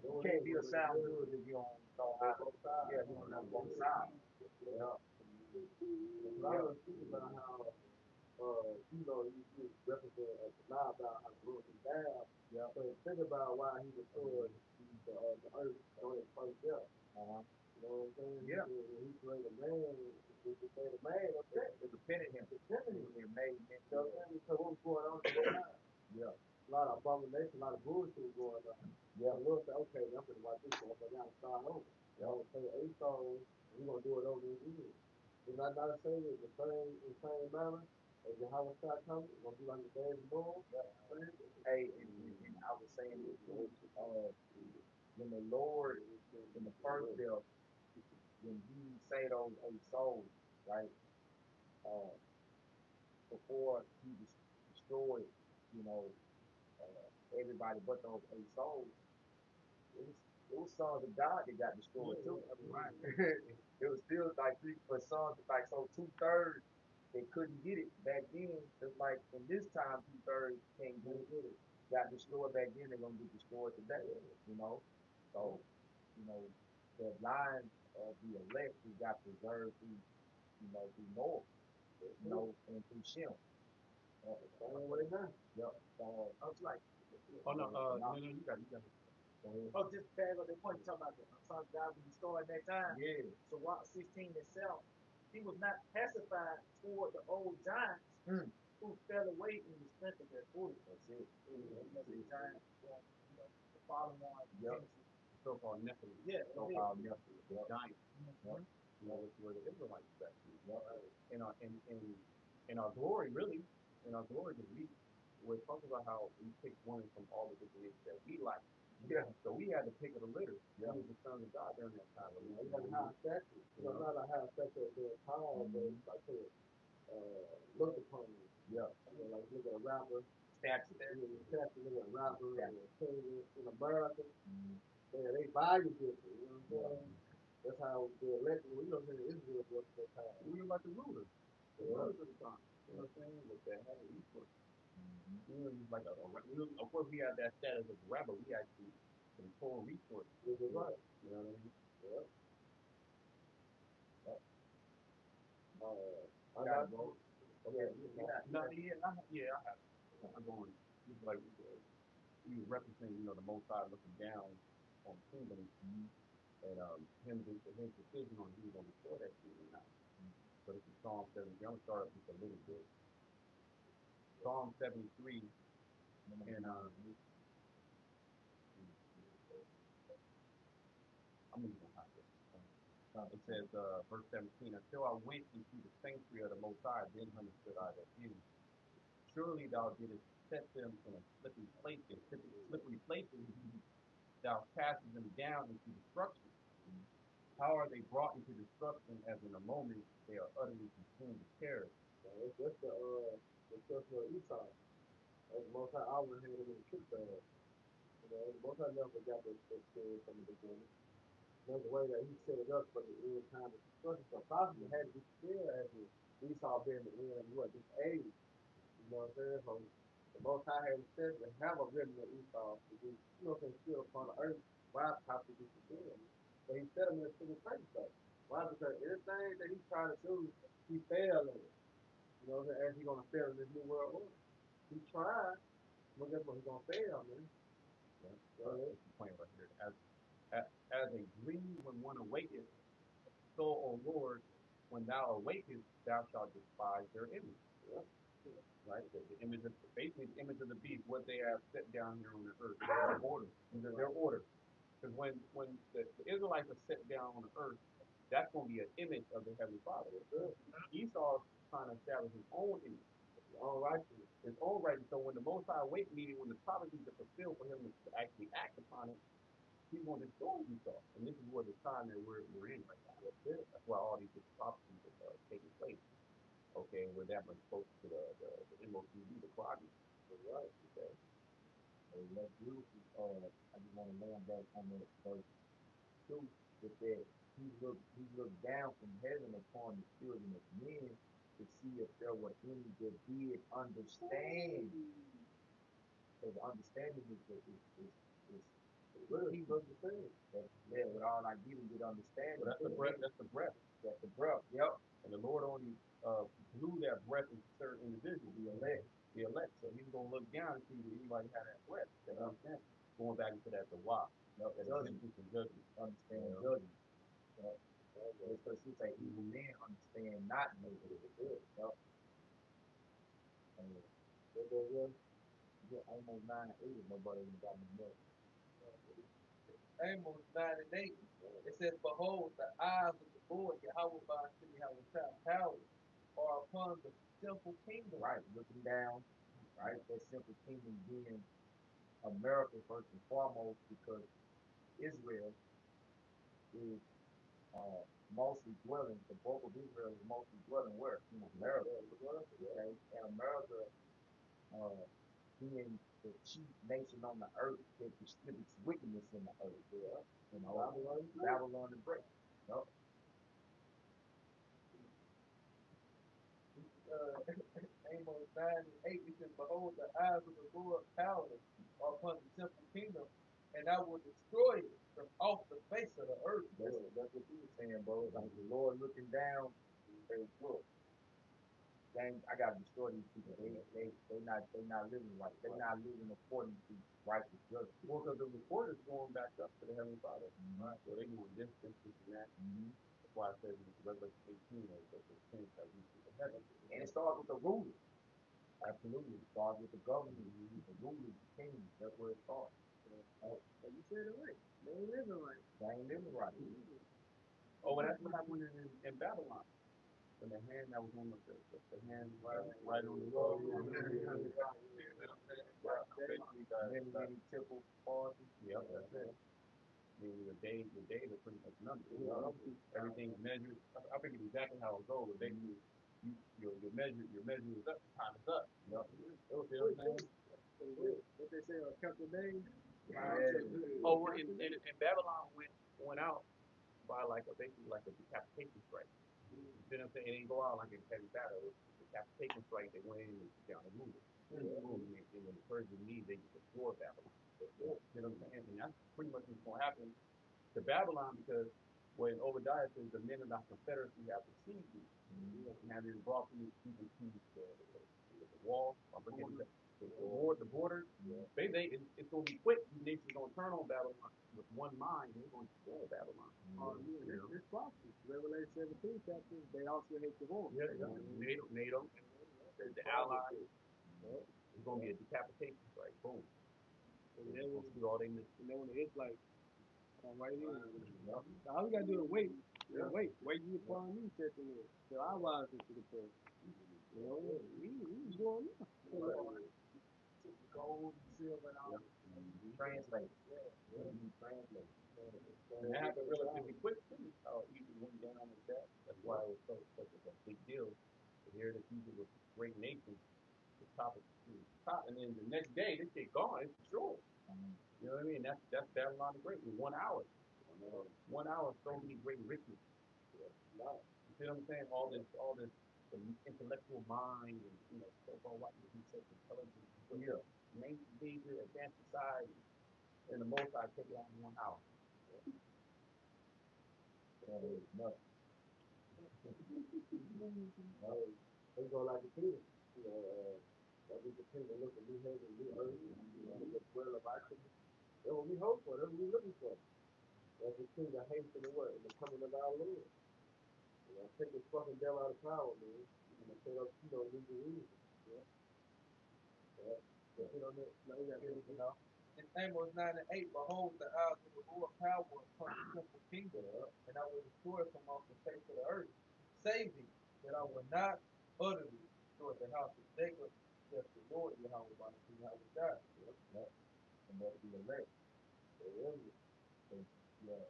S1: You can't be a sound judge if you don't know how to, yeah, you don't know both sides. Yeah.
S2: I was thinking about how you represent a deny about how good and bad.
S1: Yeah.
S2: But think about why he restored the earth on its first death. You know what I'm saying?
S1: Yeah.
S2: When he created man, he made a man upset.
S1: It depended him. It made him.
S2: You know what I'm saying? Because what was going on at the time?
S1: Yeah.
S2: A lot of abomination, a lot of bullshit was going on.
S1: Yeah.
S2: The Lord said, okay, I'm going to watch this one, but now start over. You know, say 8 songs, and we're going to do it over again. It's not to say it the same manner as the Howard Scott comes, it's going to be like the days of Noah.
S1: Hey, and I was saying this too, when the Lord in the first death, when he say those 8 souls, right? Before he destroyed, you know, everybody but those 8 souls, it was it was sons of God that got destroyed too. Right. It was still like for sons like so 2/3 they couldn't get it back then. Just like in this time 2/3 can't get it. Got destroyed back then, they're gonna get destroyed today. You know, so you know the line of the elect who got preserved through through Noah, and through Shem. What is that? Yep. I was like,
S5: Oh no, no, you got it.
S6: Oh, just bag on the point you talking about the Son of God when he started that time.
S1: Yeah.
S6: So Rock 16 itself, he was not pacified toward the old giants who fell away in the strength of their foolishness.
S1: That's it.
S6: The giants, the fallen ones.
S1: Yep.
S5: So-called Nephilim.
S6: Yeah,
S1: So-called Memphis. Yep.
S5: Giants.
S1: Yep.
S5: You know, where the Israelites back then.
S1: Yep.
S5: In our glory, really, in our glory, because we're talking about how we picked one from all the different nations that we like.
S1: Yeah.
S5: So we had to pick of the litter. Yeah. We was the sons of God during that time.
S2: You know, you got high stature. You know, not a high stature of their power, but it's like look upon you.
S1: Yeah.
S2: You know, like look at a rapper.
S1: Stature.
S2: Stature, look at a rapper and a singer in America. Yeah, they value different. You know what I'm saying? That's how the election. We know in Israel was at that time.
S5: We were like the rulers. The rulers of the time. You know what I'm saying? With that had resources. We were like of course we had that status of rebel. We actually control resources.
S2: You're right.
S5: You know what I mean?
S2: Yeah.
S1: I got both. Okay.
S5: I have. I'm going. It's like we were referencing, the Most High looking down on the kingdom, and his decision on who's going to restore that kingdom now. But it's in Psalm 73. I'm gonna start with a little bit. Psalm 73, and I'm even gonna have it. It says, verse 17, until I went into the sanctuary of the Most High, then understood I that him. Surely thou didst set them in a slippery places. Thou castest them down into destruction. How are they brought into destruction as in a moment they are utterly consumed with terror?
S2: It's just the question of Esau. As the Most High always had him in the truth there. You know, the Most High never got this experience from the beginning. There's a way that he set it up for the end time of destruction. So possibly had to be still as Esau being the end of this age. You know what I'm saying? So the Most High had said to have a remnant of Esau to be, still upon the earth. Why? Possibly be fulfilled. But he set him in a single place though. Why? Because everything that he tried to do, he failed in it. You know, as he's gonna fail in this new world order. He tried, but guess what? He's gonna fail, man.
S5: Yeah, that's the point right here. As a dream when one awaketh, so, O Lord, when thou awakest, thou shalt despise their image. Yeah. Right? The image of basically the image of the beast, what they have set down here on the earth, their order. Their order. Because when the Israelites are set down on the earth, that's going to be an image of the Heavenly Father. Esau's trying to establish his own image, his own righteousness, his own righteousness. So when the Most High awake, meaning when the prophecies are fulfilled for him to actually act upon it, he's going to destroy Esau. And this is what the time that we're in right now. That's why all these different prophecies are taking place. Okay, we're that much closer to the MOTV, the clogging. Right. Okay.
S1: And that's beautiful. I just want to land back on that verse 2 with that he looked down from heaven upon the children of men to see if there were any that did understand. Because understanding is really he understand. That with all I get and get understanding.
S5: Well, that's the breath. That's the breath.
S1: That's the breath. Yep.
S5: And the Lord only blew that breath into certain individuals, the elect. So he's gonna look down and see that anybody had that breath. That understand. Going back into that the why.
S1: Yep.
S5: That existence and judgment.
S1: Understand judgment. Yep. Because he say evil men understand not maybe. Yep. And yeah, almost 9 8 nobody even got me milk.
S6: Amos 9 and 8. It says, behold, the eyes of the Lord, Yahweh by City Power, are upon the simple kingdom.
S1: Right, looking down, right? That simple kingdom being America first and foremost, because Israel is mostly dwelling, the bulk of Israel is mostly dwelling where? In America. Okay? And America being the chief nation on the earth that distributes wickedness in the earth. Yeah. You know, Babylon the Great. Yup.
S6: Amos 9:8, it says, Behold, the eyes of the Lord power are upon the simple kingdom, and I will destroy it from off the face of the earth.
S1: That's what you were saying, bro. Like the Lord looking down, says, look, dang, I gotta destroy these people. They not living right. They not living according to righteous judgment.
S5: Well, because the report is going back up to the Heavenly Father. Right. So they going this, and that. Mm-hmm. That's why it says in Revelation 18 that the saints shall reach the heaven.
S1: And it starts with the rulers. Absolutely. It starts with the government, the rulers, the kings. That's where it starts.
S2: And you said it right. They ain't living right.
S1: They ain't living right.
S5: Oh, and that's what happened in Babylon. And the hand that was on the hand right on the road.
S1: Many temple parties.
S5: Yep, that's it. The days are pretty much numbered. You know? Everything's measured. I forget exactly how it goes, but basically, your measure is up. Time is up. Yep.
S2: What they say, couple days.
S5: Oh, and Babylon went out by basically like a decapitation strike. You know what I'm saying? It didn't go out like a heavy battle. It was a decapitation strike. They went in and down the movie. And when the Persian need, they just destroyed Babylon. You know what I'm saying? And that's pretty much what's going to happen to Babylon, because when Obadiah says the men of the confederacy have deceived you, and have been brought to even to the wall, the border. It's going to be quick. These nations are going to turn on Babylon with one mind. They're going to destroy Babylon.
S2: It's prophecy. Revelation 17 chapter, they also hate the horn.
S5: Yeah. NATO, the allies. It's going to be a decapitation strike. Boom.
S3: And then when it's like, right here. So all we gotta do is wait. Wait you upon me, said to me. So I rise into the prayer. You know, we going up.
S6: Gold, silver, and all.
S1: Translate.
S5: Translate. And that happened relatively quick too. Egypt went down with that. That's why it was such a big deal to hear that Egypt was a great nation. The top of the top, and then the next day this shit gone. It's destroyed. You know what I mean? That's Babylon the Great in 1 hour. 1 hour, so many great riches. You see what I'm saying? All this the intellectual mind, and so-called white people such intelligence. Yeah. Major advanced society, and the most I take it out in 1 hour.
S1: Nothing.
S2: They go like the kids. That we continue to look at new heaven, new earth, the dwell of our kingdom. That's what we hope for. That's what we're looking for. That's the king that hates in the world, and the coming of our Lord. Take this fucking devil out of power, man. And set up, new Jerusalem.
S6: In Amos 9:8, behold, the eyes of the Lord power upon the simple kingdom, and I will destroy it from off the face of the earth, saving that I will not utterly destroy the house of Jacob, says the Lord, Yahweh, by the Yahweh God.
S1: And that's the elect. Yeah.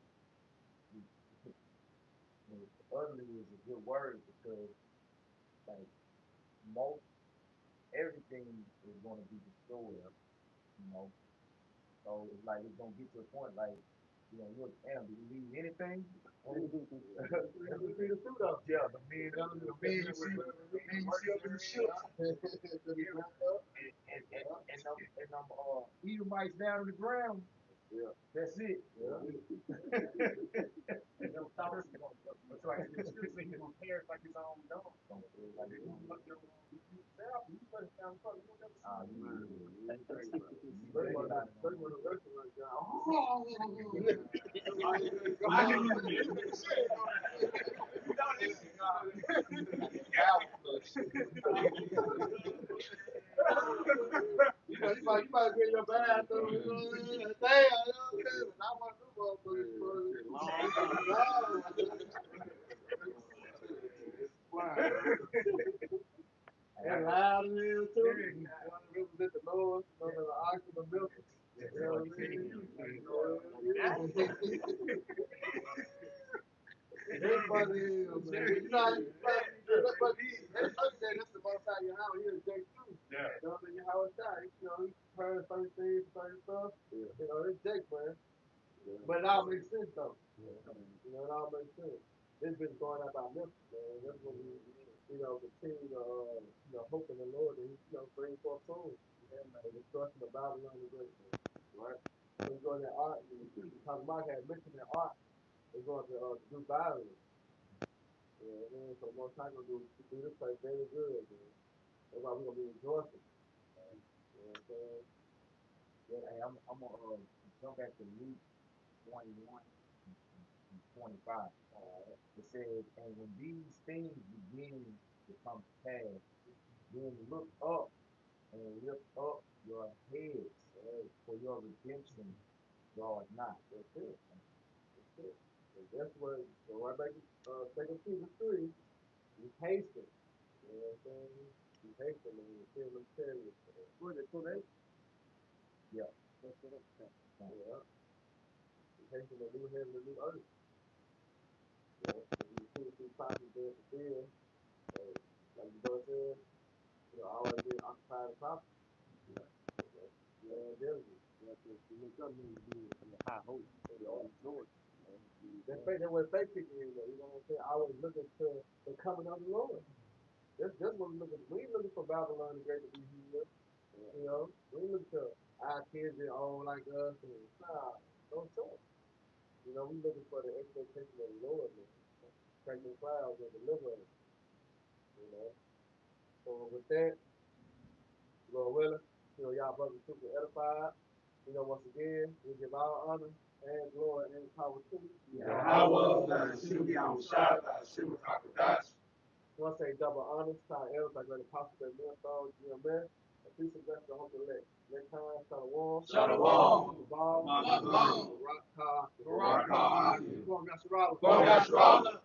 S1: Utterly is a good word because, like, most everything is going to be destroyed. So it's like it's gonna get to a point like, look, damn, did we leave anything?
S2: We see the fruit of
S1: Yeah, the men you see up in the ship. And them Edomites down on the ground.
S2: Yeah.
S1: That's it.
S2: Yeah.
S5: That's right. The scripture says he's gonna perish like his own dog. Like they're gonna look your you better sound funny. You never
S2: You might get your bathroom. Damn, I want to and loud in here too. One represent the Lord, another the ox of the Memphis. You know what I mean? Everybody else, man. You know how you that's the most out your house here, J2.
S5: Yeah.
S2: You know, then how it's done. You know, he heard certain things, certain stuff. Yeah. You know, it's Jake, man. Yeah. But it all makes sense, though. Yeah. You know, it all makes sense. This been going out by Memphis, man. That's what we, you know, continue to, you know, hope in the Lord that he, you know, bring forth souls. Yeah, man. The destruction of Babylon is great, man. Right? So you go in that art, because Mark had mentioned that art, they're going to do violence. Yeah, man. So most time gonna do this place very good, man. That's why we're gonna be rejoicing. You know what I'm saying?
S1: Yeah, hey, I'm gonna jump back to Luke 21 and 25. It says, and when these things begin to come to pass, then look up and lift up your heads, for your redemption draweth nigh.
S2: That's it. That's it. And that's what, so right back to 2 Peter 3, you hasten. You know what I'm saying? You hasten and you feel them chariots.
S6: What is it, 2 days?
S1: Yeah.
S2: Yeah. You hasten the new heaven and new earth. You know, you see prophets being fulfilled. Like the brother said, you know, always being occupied with prophets. Yeah, diligent.
S6: Yeah, to look up means to be in high hope. Lord.
S2: That's where faith kicking in, though. You know what I'm saying? Always looking to the coming of the Lord. That's what we're looking for. We ain't looking for Babylon the Great to be here. You know, we ain't looking to our kids be old like us. And, nah, no choice. You know, we looking for the expectation of the Lord, man. Crack the clouds and deliver us. You know. So with that, Lord willing, you know, y'all brothers and sisters edified. You know, once again, we give our honor and glory and power to you.
S5: Yahweh, Hashem Yahushua, Hashem Hakodash.
S2: I want to say double honors to our elders, like Brother Pastor Ben Memphis, GMS, and peace and blessings to the Hope Elect. Next time, Shalom.
S5: Shalom.
S2: The ball.
S5: Shalom.
S2: Barak Ka.
S5: Barak Ka.
S2: Go on, Yasharala.
S5: Go, Yahshua.